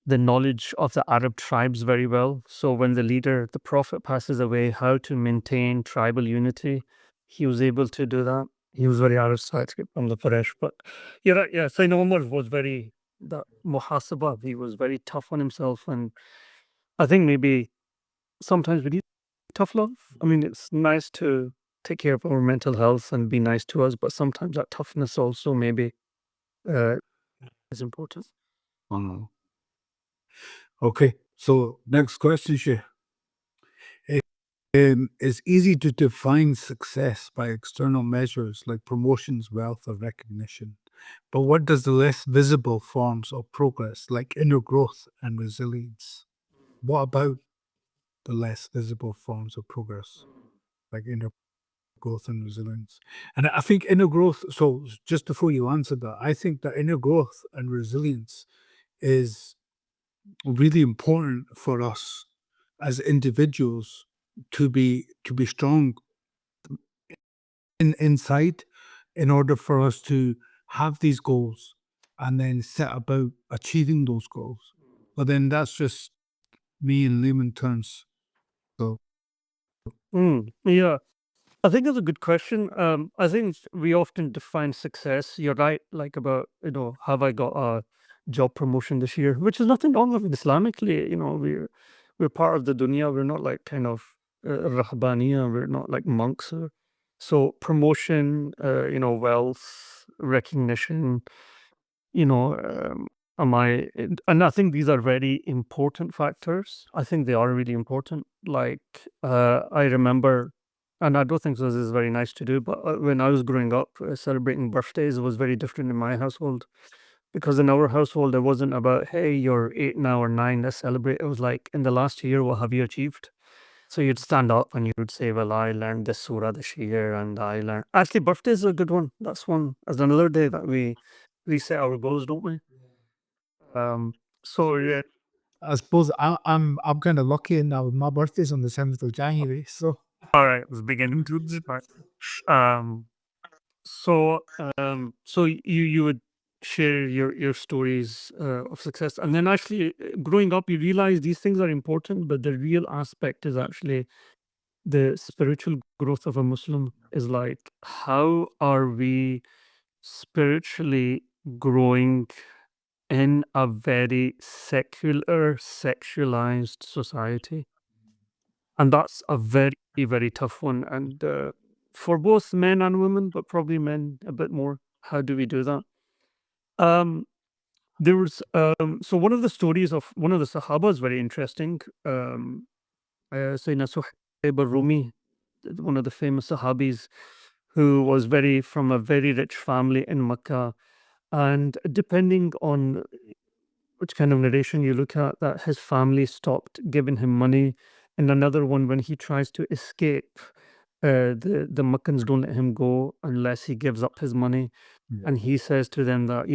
Speaker 2: the knowledge of the Arab tribes very well. So when the leader, the prophet, passes away, how to maintain tribal unity, he was able to do that. He was very Arab-centric from the Quraysh. But you're right, yeah. Sayyidina Umar was very, the muhasabah, he was very tough on himself. And I think maybe sometimes we need tough love. I mean, it's nice to take care of our mental health and be nice to us, but sometimes that toughness also maybe uh, is important.
Speaker 1: Okay, so next question, Sheikh. It's easy to define success by external measures like promotions, wealth, or recognition. But what does the less visible forms of progress, like inner growth and resilience? What about the less visible forms of progress, like inner growth and resilience? And I think inner growth, so just before you answer that, I think that inner growth and resilience is really important for us as individuals to be strong inside in order for us to have these goals and then set about achieving those goals. But then that's just me in layman terms. So
Speaker 2: Yeah. I think that's a good question. I think we often define success. You're right, like about, have I got a job promotion this year? Which is nothing wrong with it Islamically. We're part of the dunya. We're not like kind of Rabbani. We're not like monks. So promotion, wealth, recognition, you know, and I think these are very important factors. I think they are really important. Like, I remember, and I don't think this is very nice to do, but when I was growing up, celebrating birthdays was very different in my household. Because in our household, it wasn't about, hey, you're 8 now or 9, let's celebrate. It was like, in the last year, what have you achieved? So you'd stand up and you'd say, well, I learned this surah this year and I learned. Actually, birthday is a good one. That's one. As another day that we reset our goals, don't we? So yeah.
Speaker 1: I suppose I'm kind of lucky now. My birthday's on the 7th of January. So
Speaker 2: All right, let's begin into this part. Um, so you would share your stories of success, and then actually growing up, you realize these things are important, but the real aspect is actually the spiritual growth of a Muslim is like, how are we spiritually growing in a very secular, sexualized society? And that's a very, very tough one. And for both men and women, but probably men a bit more. How do we do that? Um, there was so one of the stories of one of the Sahaba is very interesting. Sayyidina Suhaib al-Rumi, one of the famous Sahabis, who was very from a very rich family in Mecca, and depending on which kind of narration you look at, that his family stopped giving him money. And another one, when he tries to escape, the Meccans don't let him go unless he gives up his money.
Speaker 1: yeah,
Speaker 2: And he says to them that,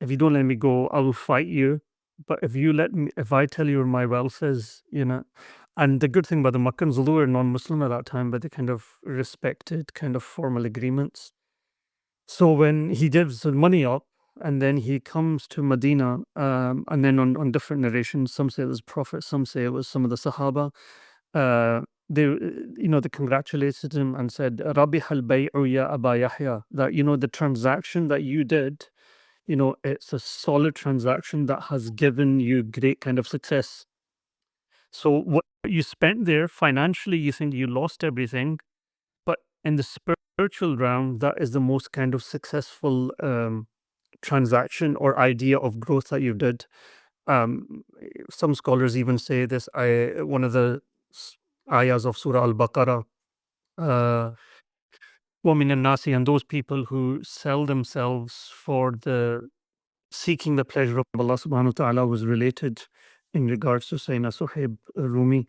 Speaker 2: if you don't let me go, I will fight you. But if I tell you where my wealth is, and the good thing about the Meccans, although they're non-Muslim at that time, but they kind of respected kind of formal agreements. So when he gives the money up and then he comes to Medina, and then on different narrations, some say it was Prophet, some say it was some of the Sahaba, they congratulated him and said, Rabbi al bay'u ya Aba Yahya, that, the transaction that you did, it's a solid transaction that has given you great kind of success. So what you spent there financially, you think you lost everything, but in the spiritual realm, that is the most kind of successful transaction or idea of growth that you did. some scholars even say this. One of the ayahs of Surah Al-Baqarah, uh, وَمِنَ النَّاسِ, and those people who sell themselves for the seeking the pleasure of Allah subhanahu wa ta'ala was related in regards to Sayyidina Suhaib Rumi.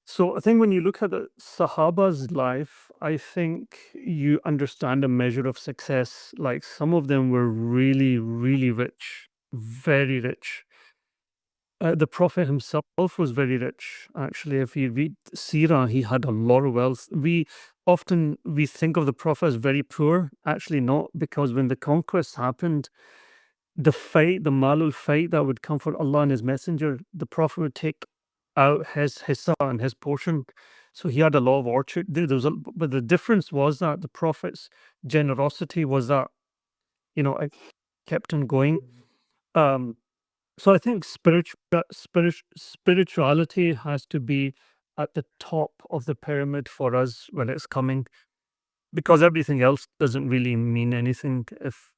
Speaker 2: So I think when you look at the Sahaba's life, I think you understand a measure of success. Like some of them were really, really rich, very rich. The Prophet himself was very rich. Actually, if you read Sirah, he had a lot of wealth. We think of the Prophet as very poor. Actually, not, because when the conquest happened, the malul fight that would come for Allah and His Messenger, the Prophet would take out his hissa and his portion. So he had a lot of orchard. But the difference was that the Prophet's generosity was that, it kept on going. So I think spirituality has to be at the top of the pyramid for us when it's coming, because everything else doesn't really mean anything if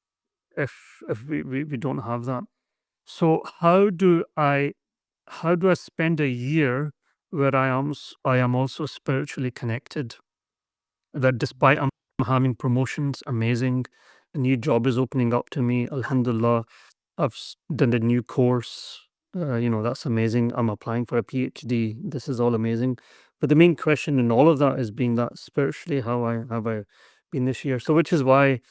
Speaker 2: we don't have that. So how do I spend a year where I am also spiritually connected? That despite I'm having promotions, amazing, a new job is opening up to me, alhamdulillah. I've done a new course, that's amazing. I'm applying for a PhD. This is all amazing. But the main question in all of that is being that spiritually, how have I been this year? So which is why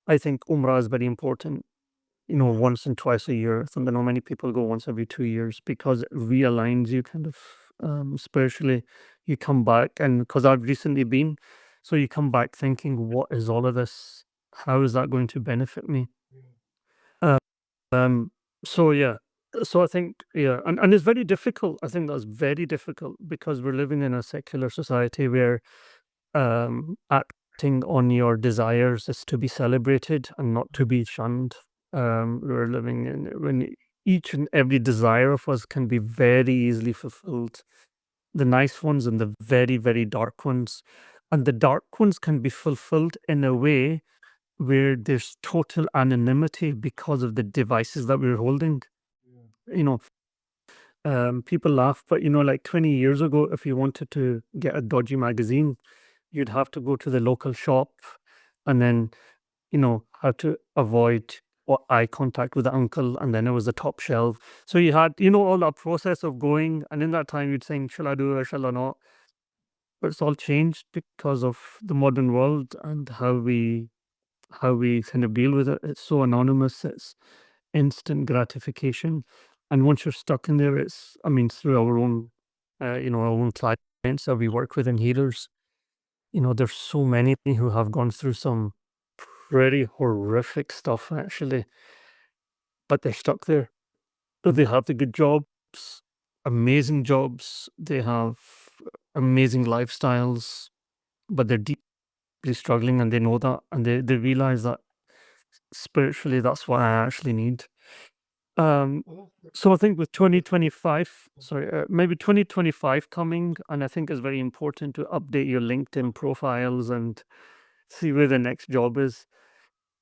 Speaker 2: I think Umrah is very important, once and twice a year. I know many people go once every 2 years, because it realigns you kind of spiritually. You come back, and because I've recently been, so you come back thinking, what is all of this? How is that going to benefit me? Um, so yeah, so I think, yeah, and it's very difficult. I think that's very difficult, because we're living in a secular society where acting on your desires is to be celebrated and not to be shunned. We're living in when each and every desire of us can be very easily fulfilled. The nice ones and the very, very dark ones. And the dark ones can be fulfilled in a way where there's total anonymity because of the devices that we're holding. You know, people laugh, but like 20 years ago, if you wanted to get a dodgy magazine, you'd have to go to the local shop, and then how to avoid eye contact with the uncle, and then it was the top shelf. So you had all that process of going, and in that time you'd think, shall I do it or shall I not? But it's all changed because of the modern world and how we kind of deal with it. It's so anonymous. It's instant gratification, and once you're stuck in there, through our own clients that we work with and healers. There's so many who have gone through some pretty horrific stuff, actually, but they're stuck there. But they have the good jobs, amazing jobs. They have amazing lifestyles, but they're deeply struggling, and they know that, and they realize that spiritually, that's what I actually need. So I think with 2025, maybe 2025 coming, and I think it's very important to update your LinkedIn profiles and see where the next job is.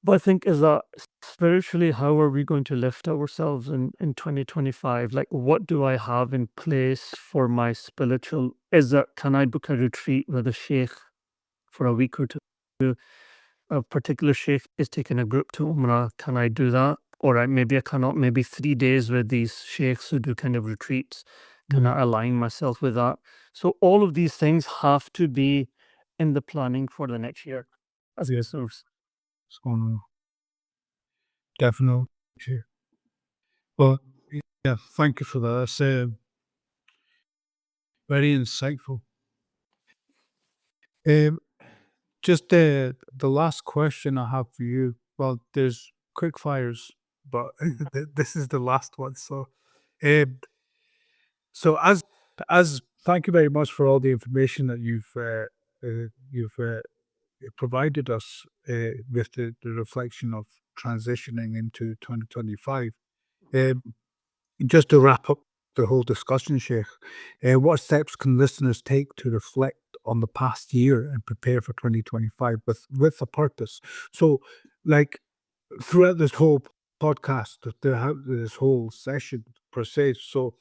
Speaker 2: But I think is that spiritually, how are we going to lift ourselves in 2025? Like, what do I have in place for my spiritual? Can I book a retreat with a sheikh for a week or two? A particular sheikh is taking a group to Umrah. Can I do that? Or maybe I cannot. Maybe 3 days with these sheikhs who do kind of retreats. Can I align myself with that? So all of these things have to be in the planning for the next year as a source.
Speaker 1: So, definitely. Sure. Well, yeah, thank you for that. That's very insightful. Um, just the last question I have for you. Well, there's quick fires, but this is the last one. Um, so as thank you very much for all the information that you've provided us with the reflection of transitioning into 2025. Um, just to wrap up the whole discussion, Sheikh, what steps can listeners take to reflect on the past year and prepare for 2025 with a purpose? So, like throughout this whole podcast, this whole session, per se. So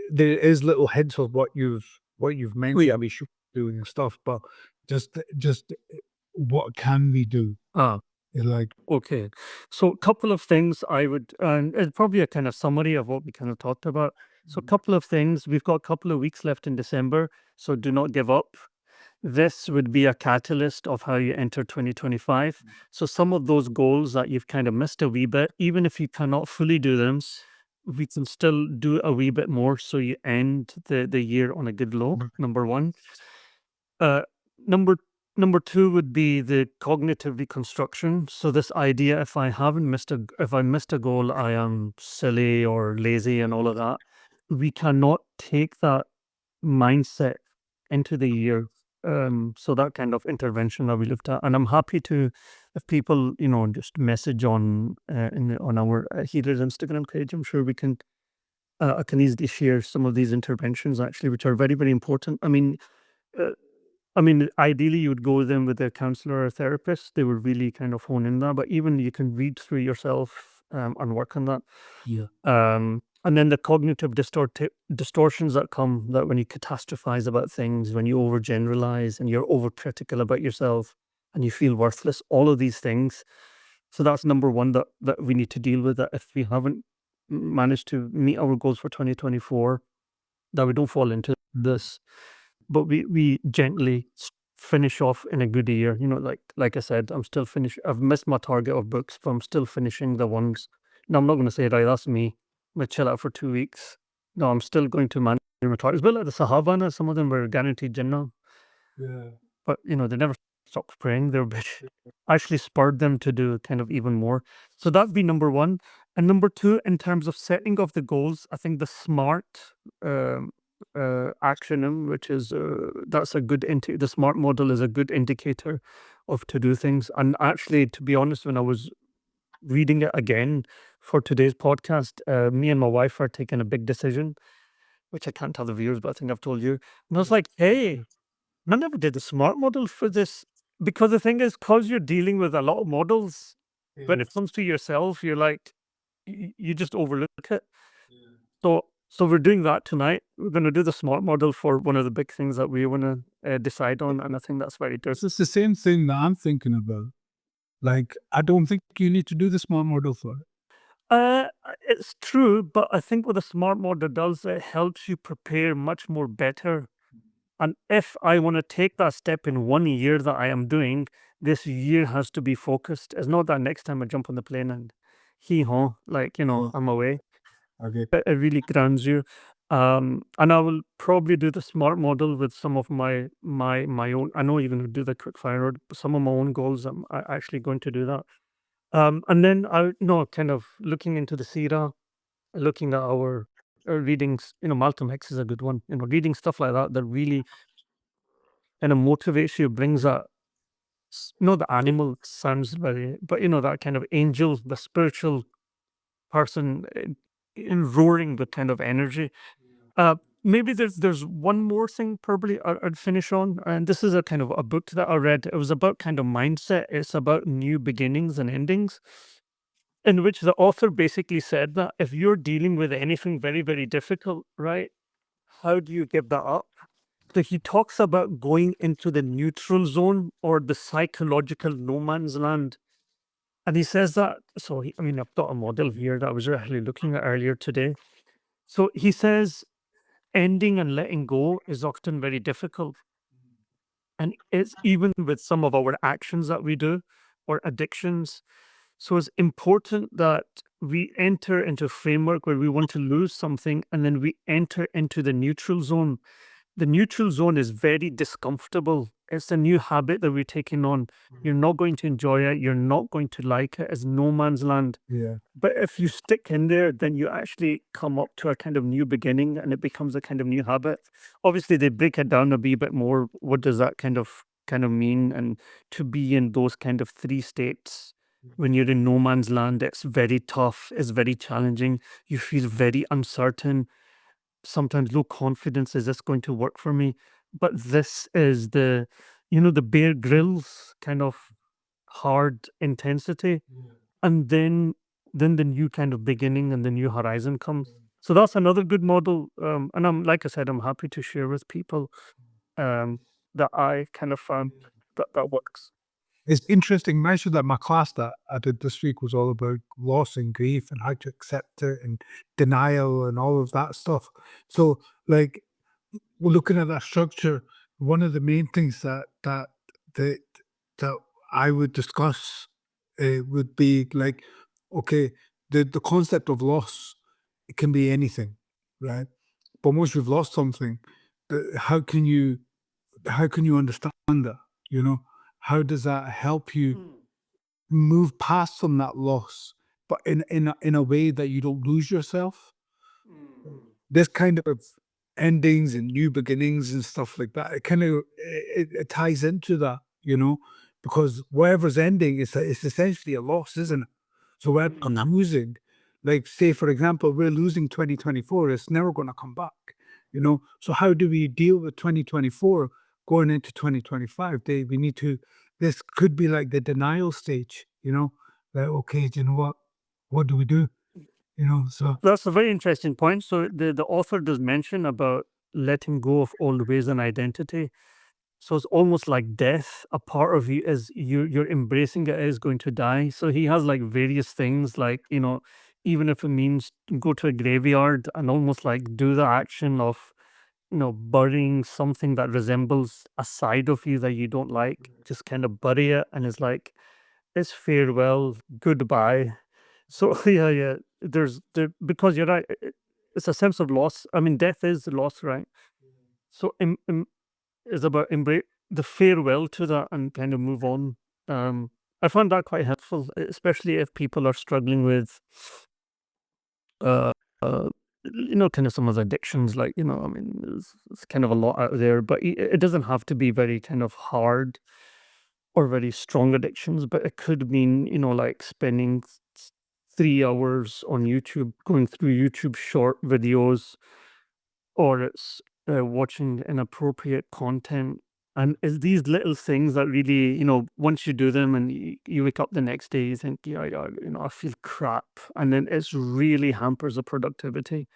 Speaker 1: there is little hints of what you've mentioned we should be doing and stuff, but just what can we do?
Speaker 2: Ah,
Speaker 1: Like,
Speaker 2: okay. So a couple of things I would, and it's probably a kind of summary of what we kind of talked about. So a couple of things. We've got a couple of weeks left in December, so do not give up. This would be a catalyst of how you enter 2025. So some of those goals that you've kind of missed a wee bit, even if you cannot fully do them, we can still do a wee bit more so you end the year on a good low, number one. Uh, number number two would be the cognitive reconstruction. So this idea, if I missed a goal, I am silly or lazy and all of that. We cannot take that mindset into the year. So that kind of intervention that we looked at, and I'm happy to, if people just message on on our Healer's Instagram page. I'm sure we can. I can easily share some of these interventions actually, which are very very important. Uh, ideally, you would go then with a counselor or a therapist. They would really kind of hone in that, but even you can read through yourself and work on that.
Speaker 1: yeah,
Speaker 2: And then the cognitive distortions that come that when you catastrophize about things, when you overgeneralize and you're overcritical about yourself and you feel worthless, all of these things. So that's number one that we need to deal with. That if we haven't managed to meet our goals for 2024, that we don't fall into this, but we gently finish off in a good year. Like I said, I've missed my target of books, but I'm still finishing the ones. Now I'm not going to say, right, that's me. I'm going to chill out for 2 weeks. No, I'm still going to manage my targets. But like the Sahaba, some of them were guaranteed Jannah,
Speaker 1: yeah.
Speaker 2: but they never stopped praying. They were actually spurred them to do kind of even more. So that'd be number one. And number two, in terms of setting of the goals, I think the SMART um, acronym, which is that's a good the SMART model is a good indicator of to do things. And actually, to be honest, when I was reading it again for today's podcast, me and my wife are taking a big decision, which I can't tell the viewers, but I think I've told you. And I was like, hey, I never did the SMART model for this. Because the thing is, because you're dealing with a lot of models, when
Speaker 1: Yeah.
Speaker 2: it comes to yourself, you're like, you just overlook it. So we're doing that tonight. We're going to do the SMART model for one of the big things that we want to decide on, and I think that's very
Speaker 1: It's
Speaker 2: good.
Speaker 1: just the same thing that I'm thinking about. Like, I don't think you need to do the small model for it.
Speaker 2: It's true, but I think what the SMART model does, it helps you prepare much more better. And if I want to take that step in 1 year that I am doing, this year has to be focused. It's not that next time I jump on the plane and hee haw, like, I'm away.
Speaker 1: Okay.
Speaker 2: It really grounds you. And I will probably do the SMART model with some of my own. I know you're going to do the quick fire, but some of my own goals, I'm actually going to do that. And then I know kind of looking into the Sira, looking at our readings. Malcolm X is a good one. Reading stuff like that really kind of motivates you, brings that. The animal sounds very, but that kind of angel, the spiritual person in roaring with kind of energy. Uh, Maybe there's one more thing probably I'd finish on, and this is a kind of a book that I read. It was about kind of mindset. It's about new beginnings and endings, in which the author basically said that if you're dealing with anything very very difficult, right? How do you give that up? So he talks about going into the neutral zone or the psychological no man's land. And he says that, so I've got a model here that I was actually looking at earlier today. So he says ending and letting go is often very difficult. And it's even with some of our actions that we do or addictions. So it's important that we enter into a framework where we want to lose something and then we enter into the neutral zone. The neutral zone is very discomfortable. It's a new habit that we're taking on. You're not going to enjoy it. You're not going to like it. It's no man's land.
Speaker 1: Yeah.
Speaker 2: But if you stick in there, then you actually come up to a kind of new beginning and it becomes a kind of new habit. Obviously, they break it down a wee bit more. What does that kind of mean? And to be in those kind of three states when you're in no man's land, it's very tough, it's very challenging. You feel very uncertain, sometimes low confidence. Is this going to work for me? But this is the Bear Grylls kind of hard intensity, and then the new kind of beginning and the new horizon comes. So that's another good model. And I'm like I said, I'm happy to share with people that I kind of found that works.
Speaker 1: It's interesting. Mentioned that my class that I did this week was all about loss and grief and how to accept it and denial and all of that stuff. So, like, we're looking at that structure. One of the main things that that I would discuss would be like, okay, the concept of loss. It can be anything, right? But once you've lost something, how can you understand that? You know, how does that help you move past from that loss, but in a way that you don't lose yourself? This kind of endings and new beginnings and stuff like that, it kind of it ties into that, you know, because whatever's ending is it's essentially a loss, isn't it? So we're losing, like say for example, we're losing 2024. It's never going to come back, you know. So how do we deal with 2024 going into 2025? We need to. This could be like the denial stage, you know. Like okay, do you know what? What do we do? You know, so
Speaker 2: That's a very interesting point. So the author does mention about letting go of old ways and identity. So it's almost like death. A part of you is you're embracing it is going to die. So he has like various things, like even if it means go to a graveyard and almost like do the action of burying something that resembles a side of you that you don't like. Just kind of bury it, and it's like it's farewell, goodbye. So yeah, yeah. Because you're right. It's a sense of loss. I mean, death is loss, right? So is about embrace the farewell to that and kind of move on. I find that quite helpful, especially if people are struggling with, uh, uh, kind of some of the addictions. Like I mean, it's kind of a lot out there, but it doesn't have to be very kind of hard or very strong addictions. But it could mean like spending 3 hours on YouTube, going through YouTube short videos, or it's watching inappropriate content. And it's these little things that really, once you do them and you wake up the next day, you think, yeah, yeah, I feel crap. And then it's really hampers the productivity.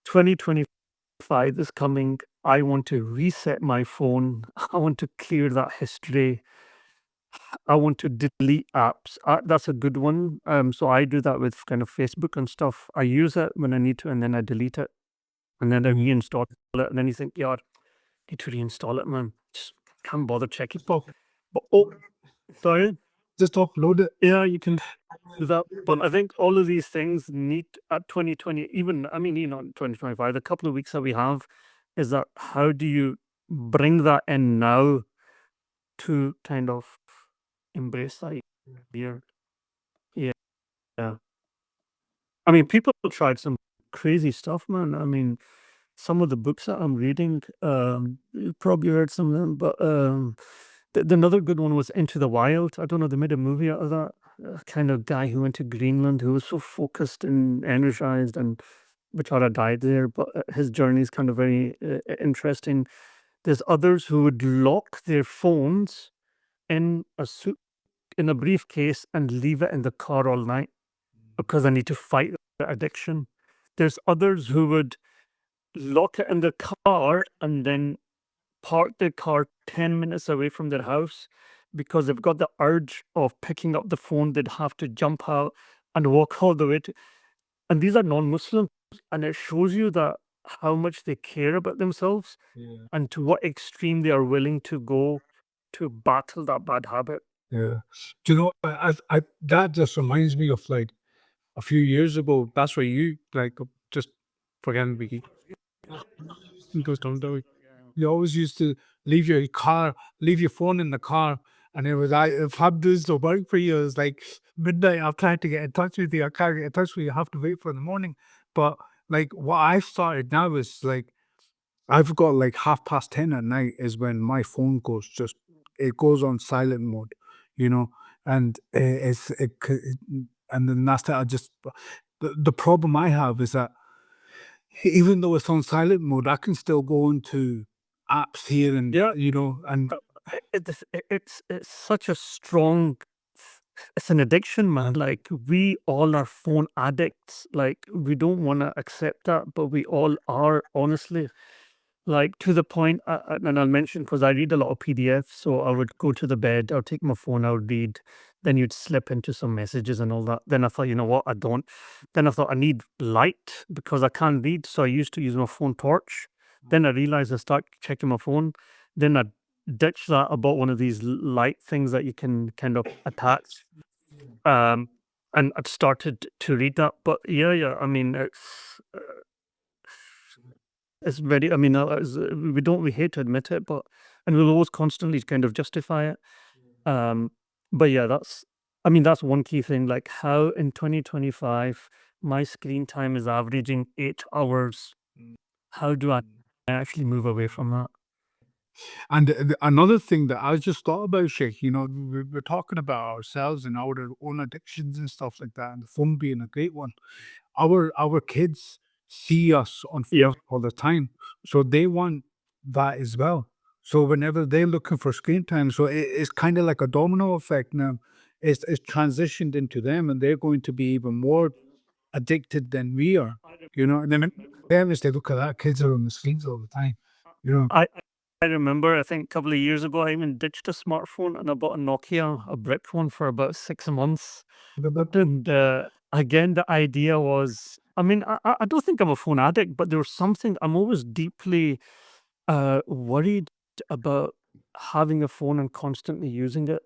Speaker 2: 2025 is coming. I want to reset my phone. I want to clear that history. I want to delete apps. That's a good one. So I do that with kind of Facebook and stuff. I use it when I need to, and then I delete it, and then I reinstall it, and then you think, yeah, need to reinstall it, man. Just can't bother checking.
Speaker 1: stop,
Speaker 2: But oh, sorry.
Speaker 1: just upload it.
Speaker 2: Yeah, you can do that. But I think all of these things need at 2020, even I mean, 2025, the couple of weeks that we have, is that how do you bring that in now to kind of embrace that year? Yeah. Yeah. I mean, people tried some crazy stuff, man. I mean, some of the books that I'm reading, you probably heard some of them, but another good one was Into the Wild. I don't know, they made a movie out of that. Kind of guy who went to Greenland who was so focused and energized, and Bechara died there, but his journey is kind of very interesting. There's others who would lock their phones in a suit in a briefcase and leave it in the car all night because I need to fight the addiction. There's others who would lock it in the car and then park their car 10 minutes away from their house because they've got the urge of picking up the phone. They'd have to jump out and walk all the way to. And these are non-Muslims, and it shows you that how much they care about themselves
Speaker 1: Yeah.
Speaker 2: and to what extreme they are willing to go to battle that bad habit.
Speaker 1: Yeah. Do you know, that just reminds me of like a few years ago. That's where you like just forgetting Vicky. Goes down that. You always used to leave your phone in the car, and it was if I'm doing the work for you, it's like midnight. I'm trying to get in touch with you. I can't get in touch with you. I have to wait for the morning. But like what I've started now is like I've got like 10:30 at night is when my phone goes it goes on silent mode, you know, and and then that's that. The problem I have is that even though it's on silent mode, I can still go into apps here and
Speaker 2: Yeah.
Speaker 1: you know and
Speaker 2: It's such a strong it's an addiction, man. Like, we all are phone addicts. Like, we don't want to accept that, but we all are, honestly. Like, to the point, and I'll mention, because I read a lot of PDFs, so I would go to the bed, I would take my phone, I would read, then you'd slip into some messages and all that. Then I thought, you know what, I don't. Then I thought I need light because I can't read, so I used to use my phone torch. Then I realized I start checking my phone. Then I ditched that. I bought one of these light things that you can kind of attach. Um, and I'd started to read that. But yeah, I mean, it's very, I mean, we hate to admit it, but, and we'll always constantly kind of justify it. Um, but yeah, I mean, that's one key thing. Like, how in 2025, my screen time is averaging 8 hours. How do I actually move away from that?
Speaker 1: And another thing that I just thought about, Sheikh, we're talking about ourselves and our own addictions and stuff like that, and the phone being a great one. Our kids see us on
Speaker 2: Yeah.
Speaker 1: all the time, so they want that as well. So whenever they're looking for screen time, so it's kind of like a domino effect now. It's transitioned into them, and they're going to be even more addicted than we are. And then parents, they look at that, kids are on the screens all the time. You know,
Speaker 2: I I remember, I think a couple of years ago, I even ditched a smartphone and I bought a Nokia, a brick one, for about 6 months. And again, the idea was, I mean, I don't think I'm a phone addict, but there was something, I'm always deeply worried about having a phone and constantly using it.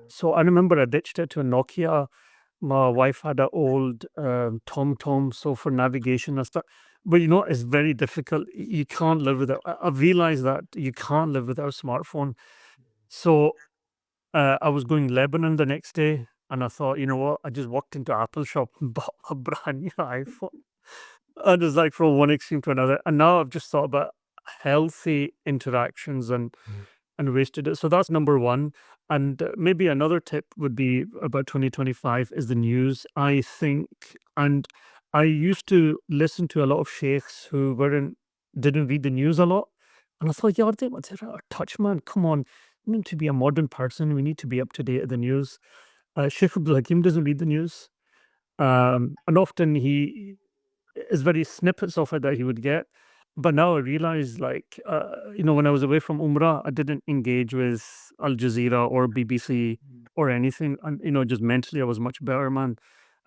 Speaker 2: So I remember I ditched it to a Nokia. My wife had an old Tom, so for navigation and stuff. But it's very difficult. You can't live without. I've realized that you can't live without a smartphone. So I was going Lebanon the next day, and I thought, you know what? I just walked into Apple shop and bought a brand new iPhone. And it's like from one extreme to another. And now I've just thought about healthy interactions and wasted it. So that's number one. And maybe another tip would be about 2025 is the news. I think, and I used to listen to a lot of sheikhs who didn't read the news a lot. And I thought, yeah, they're out of touch, man. Come on. We need to be a modern person. We need to be up to date with the news. Sheikh Abdul Hakim doesn't read the news. And often is very snippets of it that he would get. But now I realize, like, when I was away from Umrah, I didn't engage with Al Jazeera or BBC or anything. And, just mentally, I was much better, man.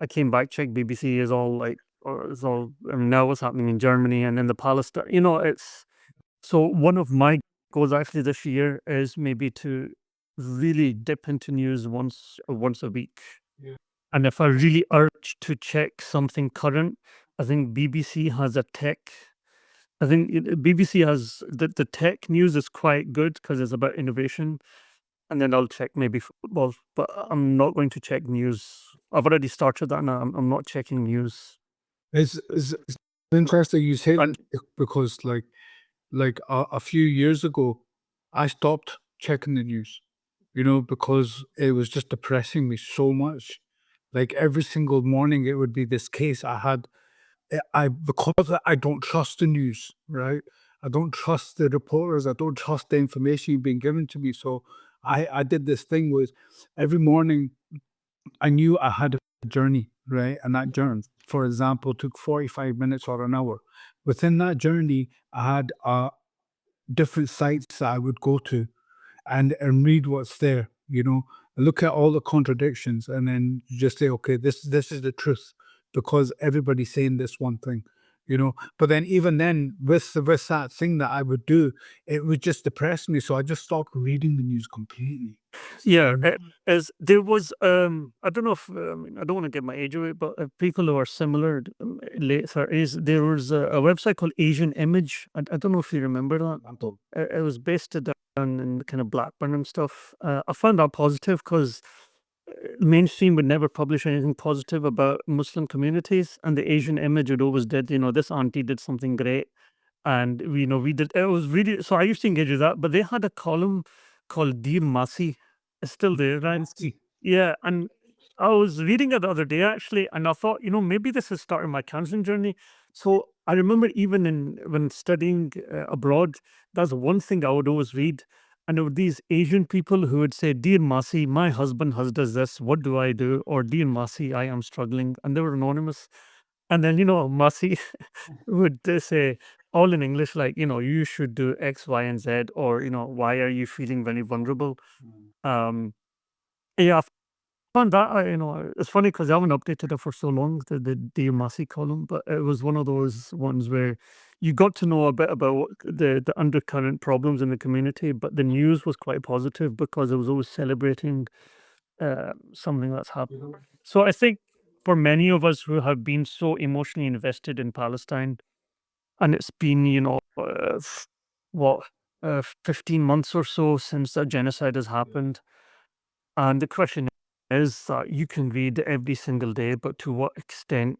Speaker 2: I came back, checked BBC is all like, or is all, I mean, now what's happening in Germany and in the Palestine, it's, so one of my goals actually this year is maybe to really dip into news once a week. And if I really urge to check something current, I think BBC has a tech. I think BBC has the tech news is quite good because it's about innovation. And then I'll check maybe football, but I'm not going to check news. I've already started that, and I'm not checking news.
Speaker 1: it's interesting you say
Speaker 2: And
Speaker 1: that because like a few years ago, I stopped checking the news, because it was just depressing me so much. Like every single morning, it would be this case I had. Because I don't trust the news, right? I don't trust the reporters. I don't trust the information being given to me. So I did this thing was every morning I knew I had a journey, right? And that journey, for example, took 45 minutes or an hour. Within that journey, I had different sites that I would go to and read what's there, look at all the contradictions and then just say, okay, this is the truth because everybody's saying this one thing, But then even then, with that thing that I would do, it would just depress me. So I just stopped reading the news completely.
Speaker 2: yeah, as there was, I don't know if, I mean, I don't want to get my age away, but people who are similar, late 30s, there was a website called Asian Image. I don't know if you remember that. It was based down in kind of Blackburn and stuff. I found that positive because mainstream would never publish anything positive about Muslim communities, and the Asian Image would always did, this auntie did something great, and we did. It was really, so I used to engage with that, but they had a column called Dear Masi. It's still there, right? Yeah, and I was reading it the other day actually, and I thought, maybe this is starting my counseling journey. So I remember even when studying abroad, that's one thing I would always read. And there were these Asian people who would say, "Dear Masi, my husband has does this. What do I do?" Or, "Dear Masi, I am struggling." And they were anonymous. And then, Masi would say, all in English, like, "You should do X, Y, and Z," or, "Why are you feeling very vulnerable?" Um, yeah, I found that, it's funny because I haven't updated it for so long, the Dear Masi column, but it was one of those ones where you got to know a bit about the undercurrent problems in the community, but the news was quite positive because it was always celebrating something that's happened. So I think for many of us who have been so emotionally invested in Palestine, and it's been, what, 15 months or so since that genocide has happened. And the question is that you can read every single day, but to what extent?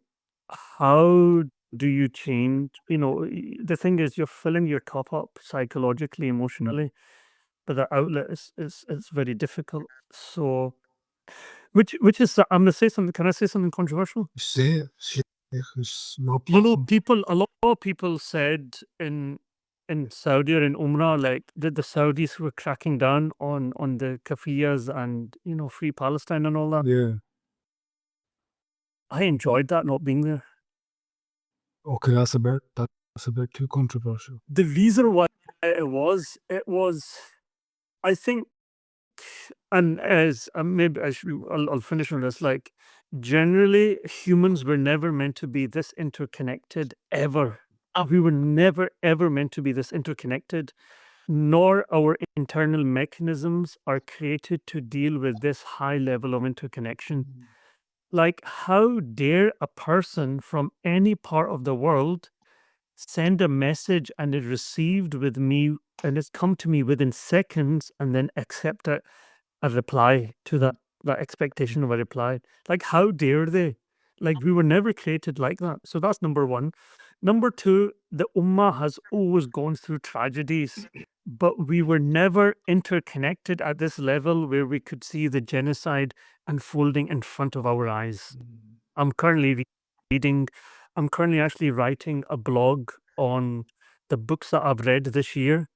Speaker 2: How do you change? The thing is, you're filling your cup up psychologically, emotionally, but the outlet is very difficult. So, which is, I'm gonna say something. Can I say something controversial?
Speaker 1: Say it, Sheikh, it's no
Speaker 2: A
Speaker 1: problem.
Speaker 2: lot of people said in Saudi or in Umrah, like that the Saudis were cracking down on the kafiyas and free Palestine and all that.
Speaker 1: Yeah.
Speaker 2: I enjoyed that not being there.
Speaker 1: Okay, that's a bit too controversial.
Speaker 2: The reason why it was, I think, and as maybe I'll finish on this. Like, generally, humans were never meant to be this interconnected ever. We were never ever meant to be this interconnected, nor our internal mechanisms are created to deal with this high level of interconnection. Like, how dare a person from any part of the world send a message and it received with me and it's come to me within seconds and then accept a reply to that expectation of a reply? Like, how dare they? Like, we were never created like that. So that's number one. Number two, the Ummah has always gone through tragedies, but we were never interconnected at this level where we could see the genocide unfolding in front of our eyes. I'm currently reading, I'm currently actually writing a blog on the books that I've read this year,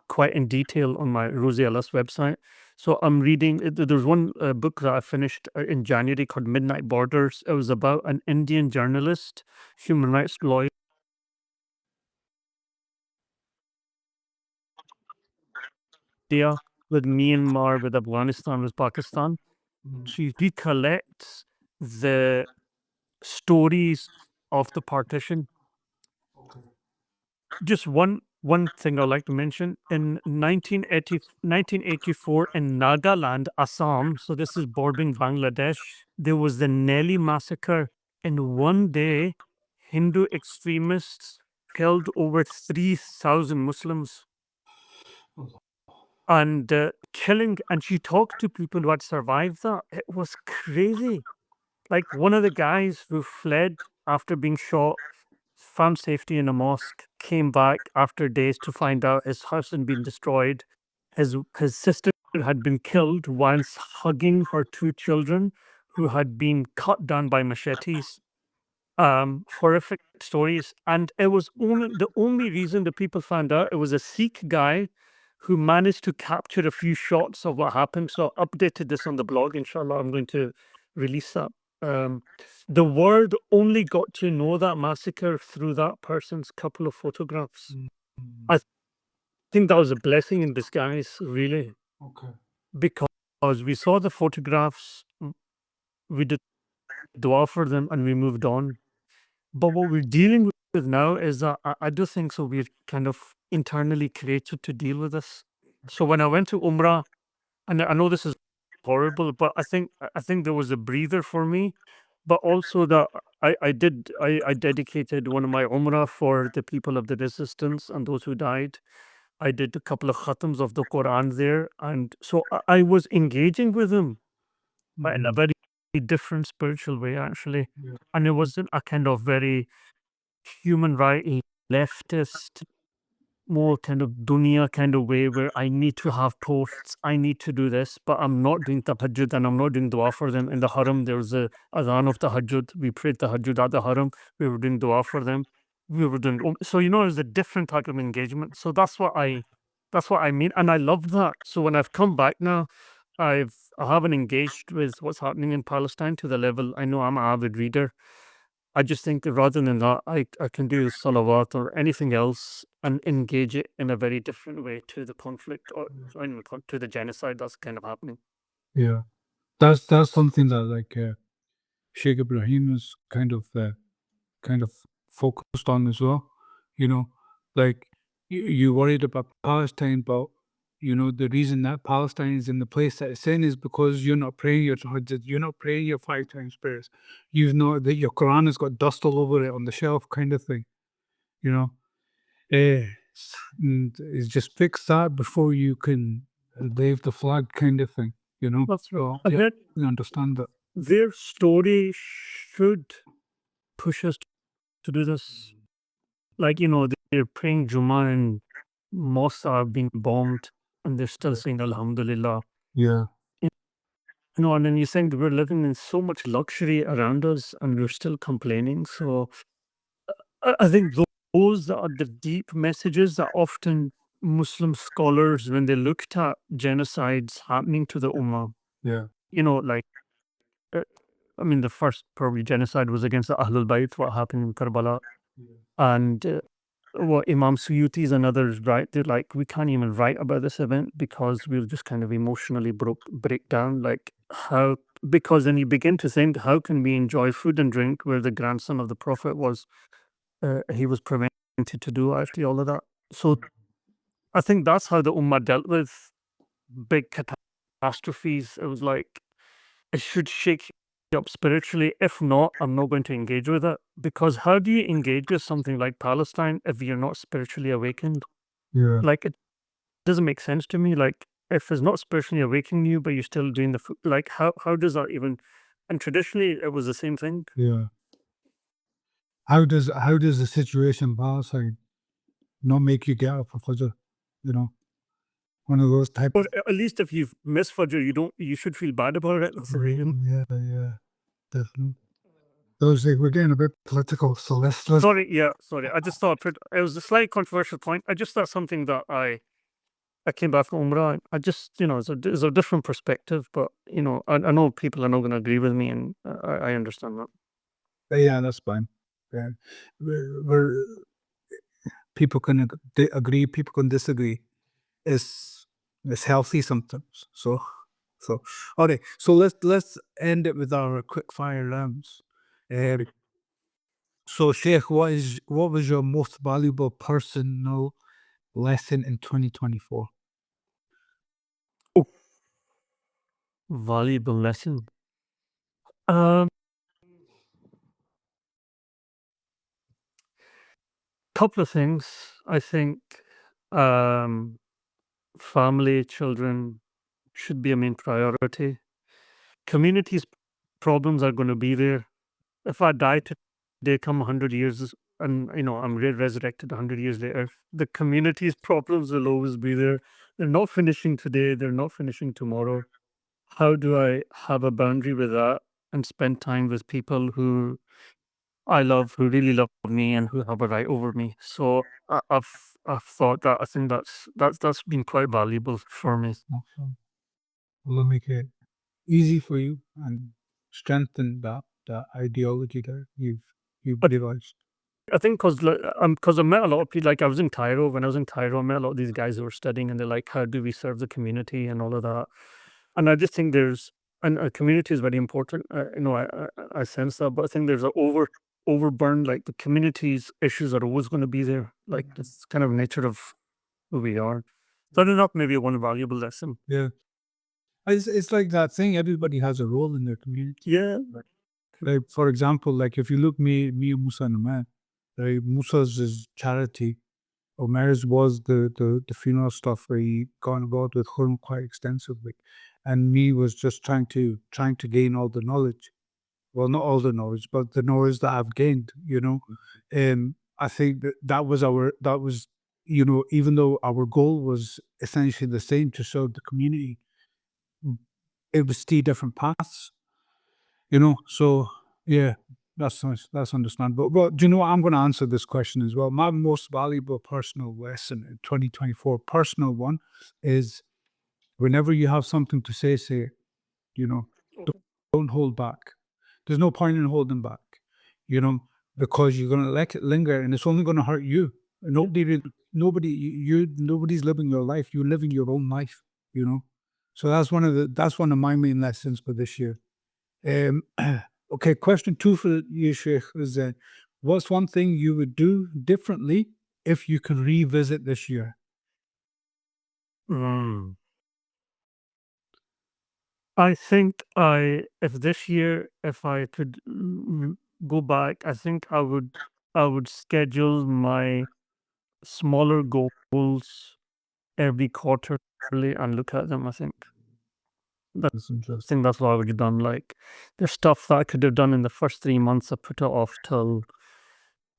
Speaker 2: quite in detail on my Rosie Ellis website. So I'm reading, there's one book that I finished in January called Midnight Borders. It was about an Indian journalist, human rights lawyer with Myanmar, with Afghanistan, with Pakistan. She recollects the stories of the partition. Just one thing I'd like to mention. In 1984 in Nagaland, Assam, so this is bordering Bangladesh, there was the Nelly massacre. In one day, Hindu extremists killed over 3,000 Muslims. And killing, and she talked to people who had survived that. It was crazy. Like, one of the guys who fled after being shot found safety in a mosque, came back after days to find out his house had been destroyed. His sister had been killed whilst hugging her two children who had been cut down by machetes. Horrific stories. And it was the only reason the people found out, it was a Sikh guy who managed to capture a few shots of what happened. So I updated this on the blog. Inshallah, I'm going to release that. The world only got to know that massacre through that person's couple of photographs. I think that was a blessing in disguise, really,
Speaker 1: Okay.
Speaker 2: because we saw the photographs, we did dua for them, and we moved on. But what we're dealing with now is that I do think so. We're kind of internally created to deal with this. So when I went to Umrah, and I know this is horrible, but I think there was a breather for me. But also that I dedicated one of my Umrah for the people of the resistance and those who died. I did a couple of khatams of the Quran there, and so I was engaging with them, but in a very different spiritual way, actually.
Speaker 1: Yeah.
Speaker 2: And it wasn't a kind of very human right leftist, more kind of dunya kind of way where I need to have posts, I need to do this, but I'm not doing tahajjud and I'm not doing dua for them. In the haram, there was a adhan of tahajjud. We prayed tahajjud at the haram. We were doing dua for them. We were doing, so, it was a different type of engagement. So that's what I That's what I mean, and I love that. So when I've come back now, I haven't engaged with what's happening in Palestine to the level I know I'm an avid reader. I just think that rather than that, I can do salawat or anything else and engage it in a very different way to the conflict or to the genocide that's kind of happening.
Speaker 1: Yeah, that's something that like Sheikh Ibrahim is kind of focused on as well. You know, like you worried about Palestine, but you know the reason that Palestine is in the place that it's in is because you're not praying your tahajjud, you're not praying your 5 times prayers. You know that your Quran has got dust all over it on the shelf, kind of thing. You know, and it's just fix that before you can wave the flag, kind of thing. You know,
Speaker 2: That's right.
Speaker 1: so
Speaker 2: And
Speaker 1: yeah,
Speaker 2: then
Speaker 1: we understand that.
Speaker 2: their story should push us to do this. Like, they're praying Jummah and mosques are being bombed and they're still saying Alhamdulillah.
Speaker 1: Yeah,
Speaker 2: And then you're saying that we're living in so much luxury around us and we're still complaining. So I think those are the deep messages that often Muslim scholars, when they looked at genocides happening to the Ummah,
Speaker 1: yeah,
Speaker 2: like, uh, I mean, the first probably genocide was against the Ahlul Bayt, what happened in Karbala. And what Imam Suyutis and others write, they're like, we can't even write about this event because we'll just kind of emotionally break down. Like, how, because then you begin to think, how can we enjoy food and drink where the grandson of the Prophet was, he was prevented to do actually all of that. So I think that's how the Ummah dealt with big catastrophes. It was like, it should shake you up spiritually. If not, I'm not going to engage with it. Because how do you engage with something like Palestine if you're not spiritually awakened?
Speaker 1: yeah,
Speaker 2: Like, it doesn't make sense to me. Like, if it's not spiritually awakening you, but you're still doing the food, like, how does that even? And traditionally, it was the same thing.
Speaker 1: yeah. How does the situation Palestine not make you get up for Fajr? You know, one of those type
Speaker 2: But
Speaker 1: of
Speaker 2: at least if you've missed Fajr, you should feel bad about it for reading.
Speaker 1: yeah, yeah, definitely. Those we're getting a bit political, so let's
Speaker 2: Sorry, yeah, sorry. I just thought it was a slight controversial point. I just thought something that I came back from Umrah. I just, it's a different perspective, but I know people are not going to agree with me, and I understand that.
Speaker 1: yeah, that's fine. Yeah. We're people can agree, people can disagree. It's it's healthy sometimes. So okay, so let's end it with our quick fire rounds. Um, so Sheikh, what was your most valuable personal lesson in 2024?
Speaker 2: Oh, valuable lesson. Um, Couple of things. I think um, family, children should be a main priority. Communities' problems are going to be there. If I die today, come 100 years, and I'm resurrected 100 years later, the community's problems will always be there. They're not finishing today. They're not finishing tomorrow. How do I have a boundary with that and spend time with people who I love, who really love me, and who have a right over me? So I've thought that. I think that's been quite valuable for me.
Speaker 1: Awesome. Will make it easy for you and strengthen that ideology that you've
Speaker 2: But
Speaker 1: devised.
Speaker 2: I think because I met a lot of people. Like, I was in Cairo. When I was in Cairo, I met a lot of these guys who were studying, and they're like, "How do we serve the community and all of that?" And I just think there's and a community is very important. I sense that, but I think there's a overburn. Like, the community's issues are always going to be there. Like, it's kind of nature of who we are. So I don't know, maybe one valuable lesson.
Speaker 1: Yeah. It's like that thing. Everybody has a role in their community.
Speaker 2: Yeah,
Speaker 1: Like for example, like if you look me and Musa and Omer, right? Musa's is charity. Omer's was the funeral stuff where he got involved with Khurm quite extensively, and me was just trying to gain all the knowledge. Well, not all the knowledge, but the knowledge that I've gained. I think that was even though our goal was essentially the same to serve the community, it was 3 different paths. So yeah. That's nice. That's understandable. Well, do you know what? I'm going to answer this question as well. My most valuable personal lesson in 2024, personal one, is whenever you have something to say it. You know,
Speaker 2: Okay.
Speaker 1: don't hold back. There's no point in holding back, you know, because you're going to let it linger and it's only going to hurt you. Nobody's living your life. You're living your own life, you know. So that's one of my main lessons for this year. Um, okay, question 2 for you, Sheikh, is what's one thing you would do differently if you could revisit this year?
Speaker 2: Mm. I think if this year, if I could go back, I think I would schedule my smaller goals every quarterly and look at them.
Speaker 1: That's
Speaker 2: I
Speaker 1: interesting.
Speaker 2: think that's what I would have done. Like, there's stuff that I could have done in the first 3 months. I put it off till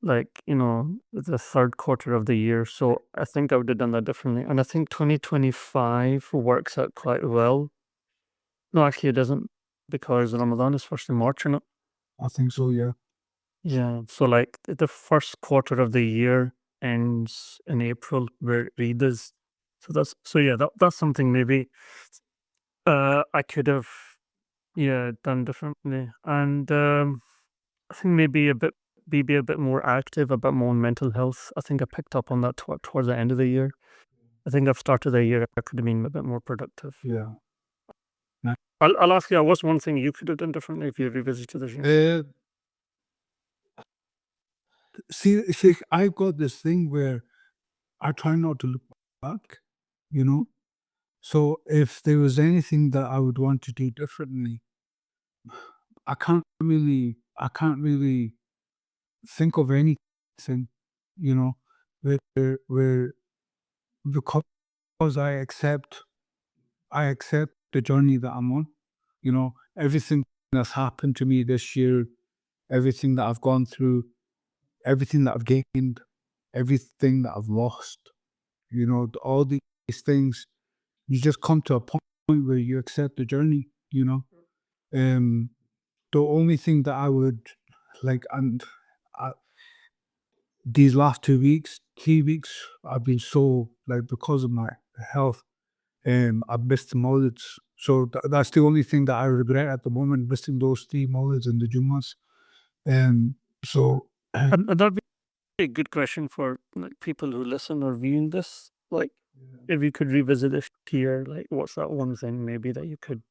Speaker 2: like the third quarter of the year. So I think I would have done that differently. And I think 2025 works out quite well. No, actually, it doesn't because Ramadan is first in March, and
Speaker 1: I think so, yeah.
Speaker 2: yeah. So like the first quarter of the year ends in April, where Eid is. So yeah. That's something maybe I could have done differently, and I think maybe be a bit more active about my own mental health. I think I picked up on that towards the end of the year. I think I've started the year I could have been a bit more productive.
Speaker 1: Yeah. Nice.
Speaker 2: I'll ask you, what's one thing you could have done differently if you revisited this year?
Speaker 1: See, I've got this thing where I try not to look back, you know. So if there was anything that I would want to do differently, I can't really think of anything, you know, where because I accept the journey that I'm on, you know, everything that's happened to me this year, everything that I've gone through, everything that I've gained, everything that I've lost, you know, all these things, you just come to a point where you accept the journey, you know. Um, the only thing that I would like, and I, these last 2 weeks, 3 weeks, I've been so like because of my health, I've missed the Maulids. So that's the only thing that I regret at the moment, missing those 3 Maulids and the Jumas. Um, so
Speaker 2: And that'd be a good question for like people who listen or viewing this. Like, if you could revisit this year, like, what's that one thing maybe that you could?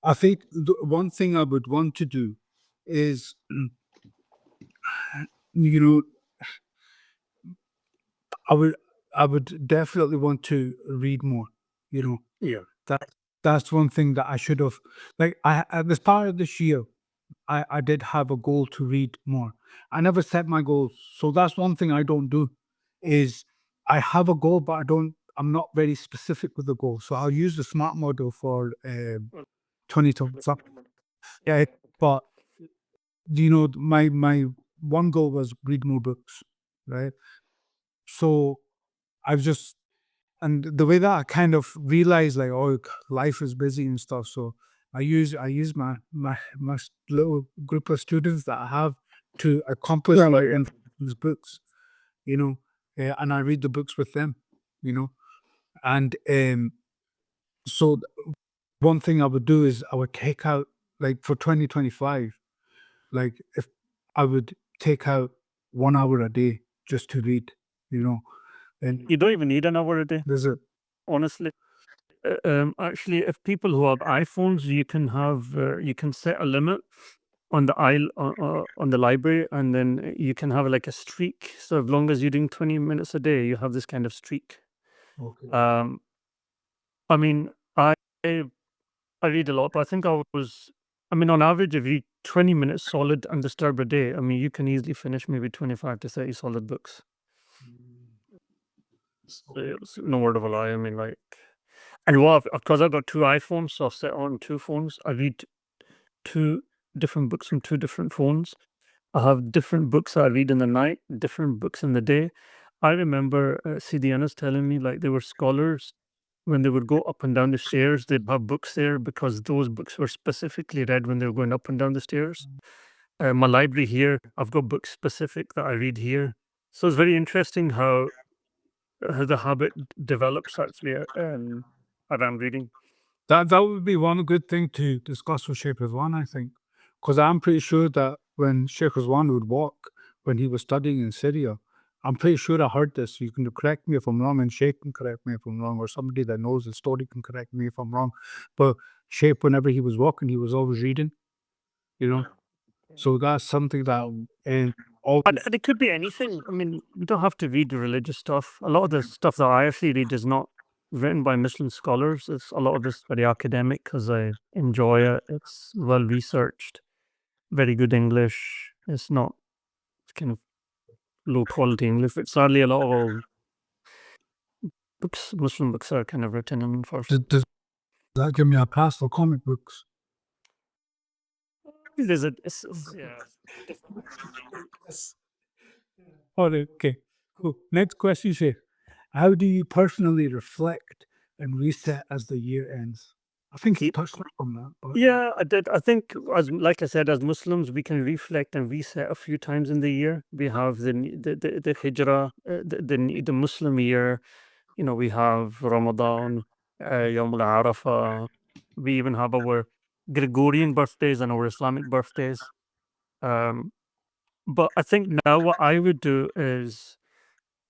Speaker 1: I think the one thing I would want to do is, you know, I would I would definitely want to read more. You know,
Speaker 2: Yeah.
Speaker 1: that that's one thing that I should have. Like I at the start of this year, I did have a goal to read more. I never set my goals, so that's one thing I don't do. Is I have a goal, but I'm not very specific with the goal. So I'll use the SMART model for
Speaker 2: Well,
Speaker 1: 2025. Yeah, but my one goal was read more books, right? So I've just and the way that I kind of realized like, oh, life is busy and stuff. So I use my little group of students that I have to accomplish like in these books, you know, and I read the books with them, you know, and so one thing I would do is I would take out like for 2025, like if I would take out 1 hour a day just to read, you know, and
Speaker 2: you don't even need an hour a day,
Speaker 1: there's a
Speaker 2: honestly. Actually, if people who have iPhones, you can set a limit on the aisle on the library, and then you can have like a streak. So as long as you're doing 20 minutes a day, you have this kind of streak.
Speaker 1: okay.
Speaker 2: Um, I mean, I read a lot, but I think on average, if you read 20 minutes solid undisturbed a day, I mean, you can easily finish maybe 25 to 30 solid books. It's no word of a lie. I mean, like, and well, because I've got two iPhones, so I've set on two phones. I read two different books from two different phones. I have different books I read in the night, different books in the day. I remember CDNs telling me like they were scholars when they would go up and down the stairs, they'd have books there because those books were specifically read when they were going up and down the stairs. my library here, I've got books specific that I read here. So it's very interesting how the habit develops actually around reading.
Speaker 1: That would be one good thing to discuss with Sheikh Rizwan, I think, because I'm pretty sure that when Sheikh Rizwan would walk when he was studying in Syria, I'm pretty sure I heard this. You can correct me if I'm wrong, and Sheikh can correct me if I'm wrong, or somebody that knows the story can correct me if I'm wrong. But Sheikh, whenever he was walking, he was always reading, you know. So that's something that and all
Speaker 2: And it could be anything. I mean, you don't have to read the religious stuff. A lot of the stuff that I actually read is not written by Muslim scholars. It's a lot of it's very academic because I enjoy it. It's well researched, very good English. It's not kind of low quality English. It's sadly a lot of books, Muslim books are kind of written in Farsi.
Speaker 1: does that give me a pass for comic books?
Speaker 2: There's a yeah.
Speaker 1: All right, okay, cool. Next question, Sheikh. How do you personally reflect and reset as the year ends? I think you touched on that, but
Speaker 2: Yeah, I did. I think, as like I said, as Muslims, we can reflect and reset a few times in the year. We have the Hijrah, the Muslim year. You know, we have Ramadan, Yom al Arafah. We even have our Gregorian birthdays and our Islamic birthdays. Um, but I think now what I would do is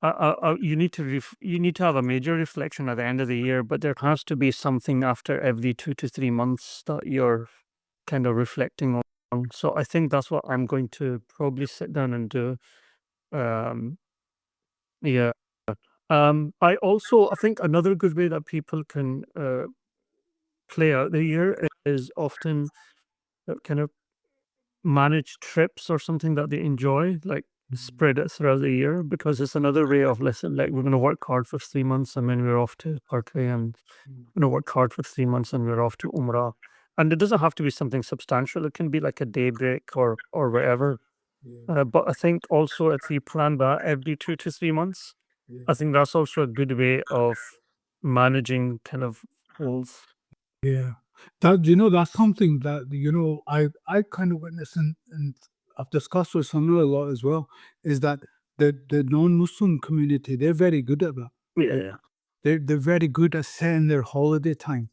Speaker 2: you need to you need to have a major reflection at the end of the year, but there has to be something after every 2 to 3 months that you're kind of reflecting on. So I think that's what I'm going to probably sit down and do. Um, yeah. I think another good way that people can play out the year is often kind of manage trips or something that they enjoy, like spread it throughout the year, because it's another way of listen, like we're going to work hard for 3 months and then we're off to Parkway, and we're going to work hard for 3 months and we're off to Umrah. And it doesn't have to be something substantial. It can be like a day break or whatever. But I think also if we plan that every 2 to 3 months, I think that's also a good way of managing kind of goals.
Speaker 1: yeah, that that's something that I kind of witness and I've discussed with Samir a lot as well. Is that the non-Muslim community, they're very good at that.
Speaker 2: Yeah.
Speaker 1: They're very good at setting their holiday time,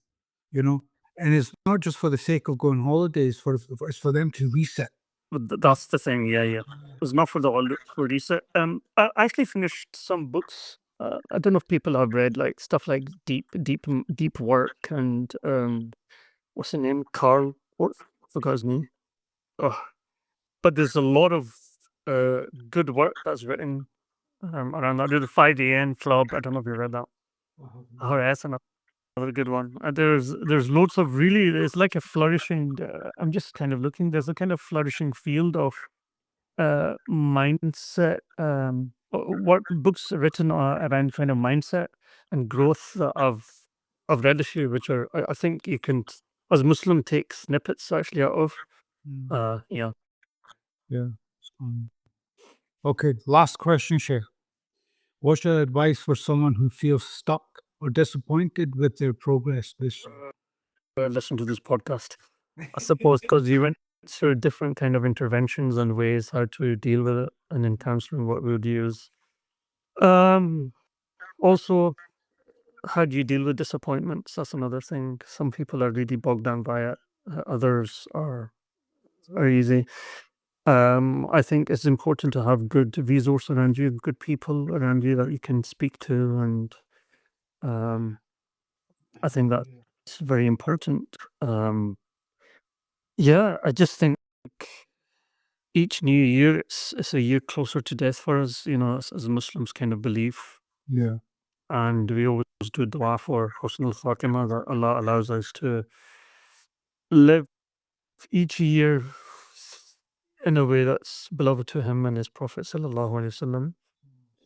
Speaker 1: and it's not just for the sake of going holidays. It's for them to reset.
Speaker 2: But that's the thing, yeah. It's not for the old for research. I actually finished some books. I don't know if people have read like stuff like Deep Work and what's the name? Carl, what forgot his name. Oh, but there's a lot of good work that's written around that. There's the 5 a.m. Club. I don't know if you read that. Oh, that's another good one. There's loads of really. It's like a flourishing. I'm just kind of looking. There's a kind of flourishing field of mindset. What books written around kind of mindset and growth that I've read a few, which are I think you can as Muslim take snippets actually out of. Yeah.
Speaker 1: Yeah. Um, okay. Last question, Sheikh. What's your advice for someone who feels stuck or disappointed with their progress this year?
Speaker 2: Listen to this podcast. I suppose because you went through different kind of interventions and ways how to deal with it, and in counseling, what we would use. Um, Also, how do you deal with disappointments? That's another thing. Some people are really bogged down by it. Others are very easy. I think it's important to have good resource around you, good people around you that you can speak to, and um, I think that's very important. Yeah, I just think each new year it's a year closer to death for us, as Muslims kind of believe.
Speaker 1: Yeah.
Speaker 2: And we always do dua for Husn al Khatimah, that Allah allows us to live each year in a way that's beloved to Him and His Prophet Sallallahu Alaihi Wasallam,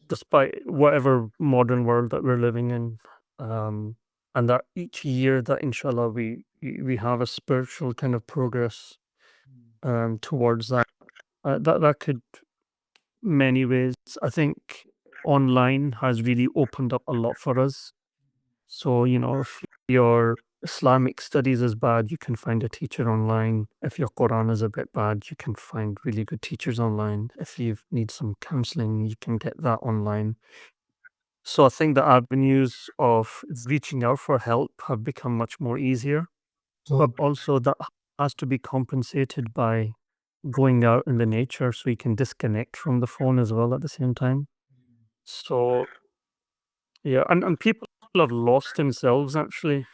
Speaker 2: despite whatever modern world that we're living in. And that each year that inshallah we have a spiritual kind of progress towards that. That could many ways. I think online has really opened up a lot for us. So, if you're Islamic studies is bad, you can find a teacher online. If your Quran is a bit bad, you can find really good teachers online. If you need some counseling, you can get that online. So I think the avenues of reaching out for help have become much more easier, but
Speaker 1: So
Speaker 2: also that has to be compensated by going out in the nature so you can disconnect from the phone as well at the same time. So yeah, and people have lost themselves actually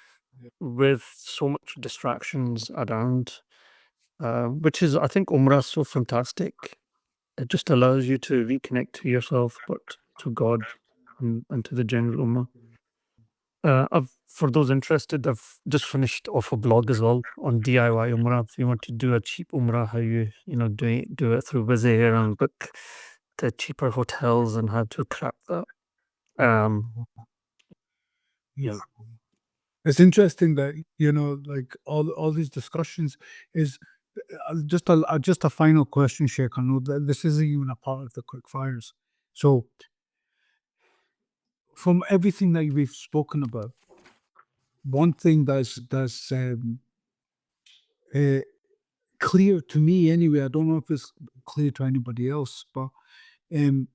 Speaker 2: with so much distractions around, which is, I think, Umrah is so fantastic. It just allows you to reconnect to yourself, but to God and to the general Ummah. For those interested, I've just finished off a blog as well on DIY Umrah. If you want to do a cheap Umrah, how do it through Wizz Air and book the cheaper hotels and how to crack that. Um,
Speaker 1: yeah.
Speaker 2: yeah,
Speaker 1: It's interesting that, like all these discussions is just a final question, Sheikh. I know that this isn't even a part of the quick fires. So from everything that we've spoken about, one thing that's uh, clear to me anyway. I don't know if it's clear to anybody else, but um,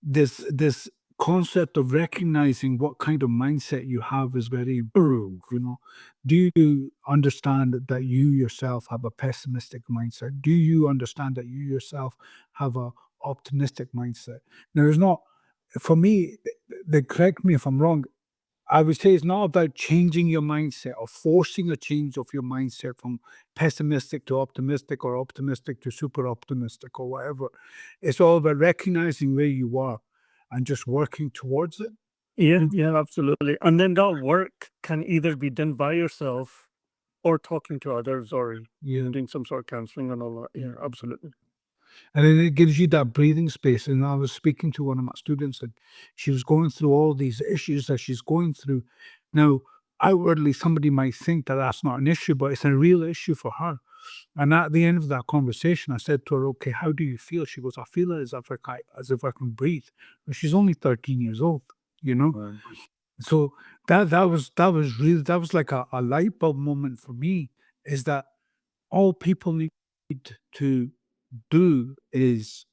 Speaker 1: this concept of recognizing what kind of mindset you have is very important. Do you understand that you yourself have a pessimistic mindset? Do you understand that you yourself have a optimistic mindset? Now, it's not for me. Correct me if I'm wrong. I would say it's not about changing your mindset or forcing a change of your mindset from pessimistic to optimistic or optimistic to super optimistic or whatever. It's all about recognizing where you are and just working towards it.
Speaker 2: yeah, yeah, absolutely. And then that work can either be done by yourself or talking to others or
Speaker 1: Yeah.
Speaker 2: doing some sort of counseling and all that. Yeah, absolutely.
Speaker 1: And then it gives you that breathing space. And I was speaking to one of my students, and she was going through all these issues that she's going through. Now, outwardly, somebody might think that that's not an issue, but it's a real issue for her. And at the end of that conversation, I said to her, "Okay, how do you feel?" She goes, "I feel as if I can breathe." But she's only 13 years old, you know.
Speaker 2: Right.
Speaker 1: So that was like a light bulb moment for me. Is that all people need to do is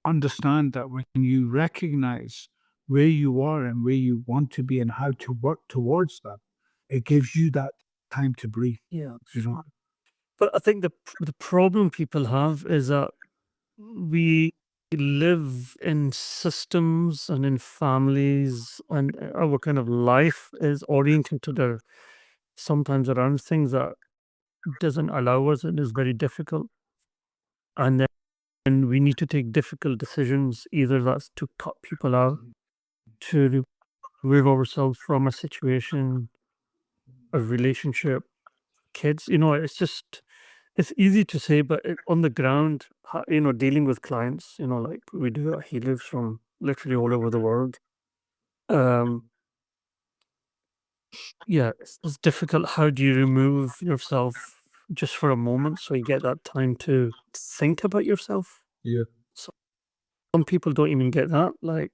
Speaker 1: understand that when you recognize where you are and where you want to be and how to work towards that, it gives you that time to breathe.
Speaker 2: Yeah.
Speaker 1: You know?
Speaker 2: But I think the problem people have is that we live in systems and in families, and our kind of life is oriented to the sometimes around things that doesn't allow us and is very difficult. And then we need to take difficult decisions. Either that's to cut people out, to remove ourselves from a situation, a relationship, kids. It's just it's easy to say, but on the ground, dealing with clients, like we do, he lives from literally all over the world. Um, yeah, it's difficult. How do you remove yourself just for a moment so you get that time to think about yourself?
Speaker 1: Yeah.
Speaker 2: So some people don't even get that. Like,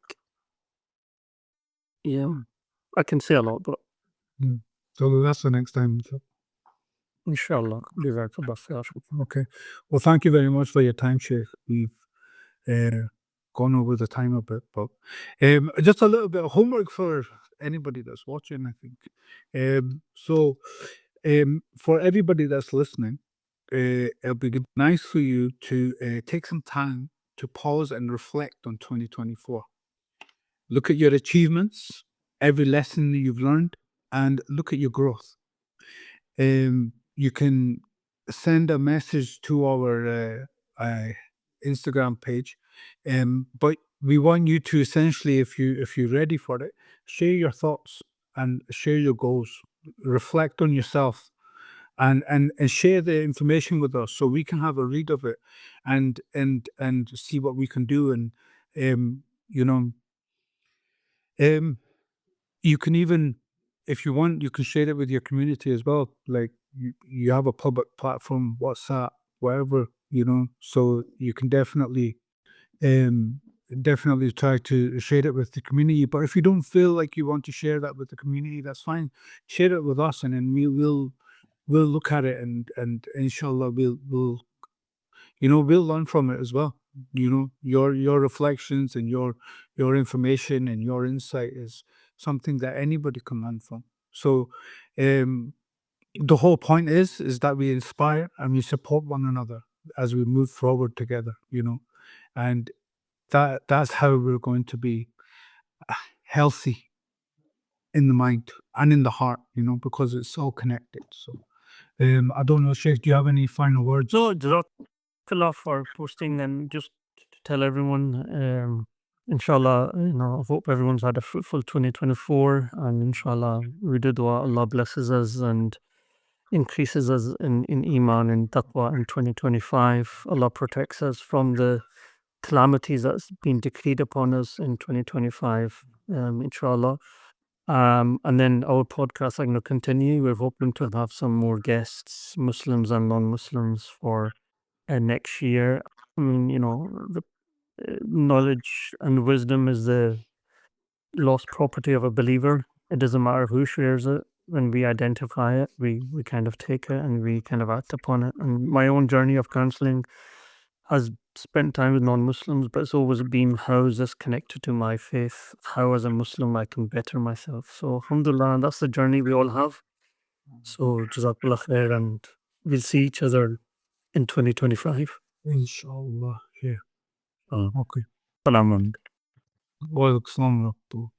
Speaker 2: yeah, I can say a lot, but
Speaker 1: Mm. So that's the next time. So,
Speaker 2: inshallah, be there to best.
Speaker 1: okay. Well, thank you very much for your time, Sheikh. We've uh, gone over the time a bit, but just a little bit of homework for anybody that's watching, I think. For everybody that's listening, it'll be nice for you to take some time to pause and reflect on 2024. Look at your achievements, every lesson that you've learned, and look at your growth. You can send a message to our Instagram page, but we want you to essentially, if you're ready for it, share your thoughts and share your goals. Reflect on yourself and share the information with us so we can have a read of it and see what we can do and you know um you can even, if you want, you can share it with your community as well. Like you have a public platform, WhatsApp, whatever, so you can definitely um, definitely try to share it with the community. But if you don't feel like you want to share that with the community, that's fine. Share it with us, and then we'll look at it, and inshallah we'll we'll learn from it as well. Your reflections and your information and your insight is something that anybody can learn from. So um the whole point is that we inspire and we support one another as we move forward together, and that's how we're going to be healthy in the mind and in the heart, because it's all connected. So I don't know, Sheikh, do you have any final words?
Speaker 2: So, Jazakallah for posting, and just to tell everyone, inshallah, I hope everyone's had a fruitful 2024, and inshallah, we do dua, Allah blesses us and increases us in Iman and Taqwa in 2025. Allah protects us from the calamities that's been decreed upon us in 2025, inshallah. And then our podcast are going to continue. We're hoping to have some more guests, Muslims and non-Muslims, for next year. I mean, the knowledge and wisdom is the lost property of a believer. It doesn't matter who shares it. When we identify it, we kind of take it and we kind of act upon it. And my own journey of counseling has spent time with non-Muslims, but it's always been, how is this connected to my faith? How, as a Muslim, I can better myself. So, alhamdulillah, that's the journey we all have. So, Jazakallah khair, and we'll see each other in 2025.
Speaker 1: Inshallah. Yeah.
Speaker 2: Uh,
Speaker 1: Okay.
Speaker 2: Salam.
Speaker 1: Wa alaikum salam wa rahmatullah.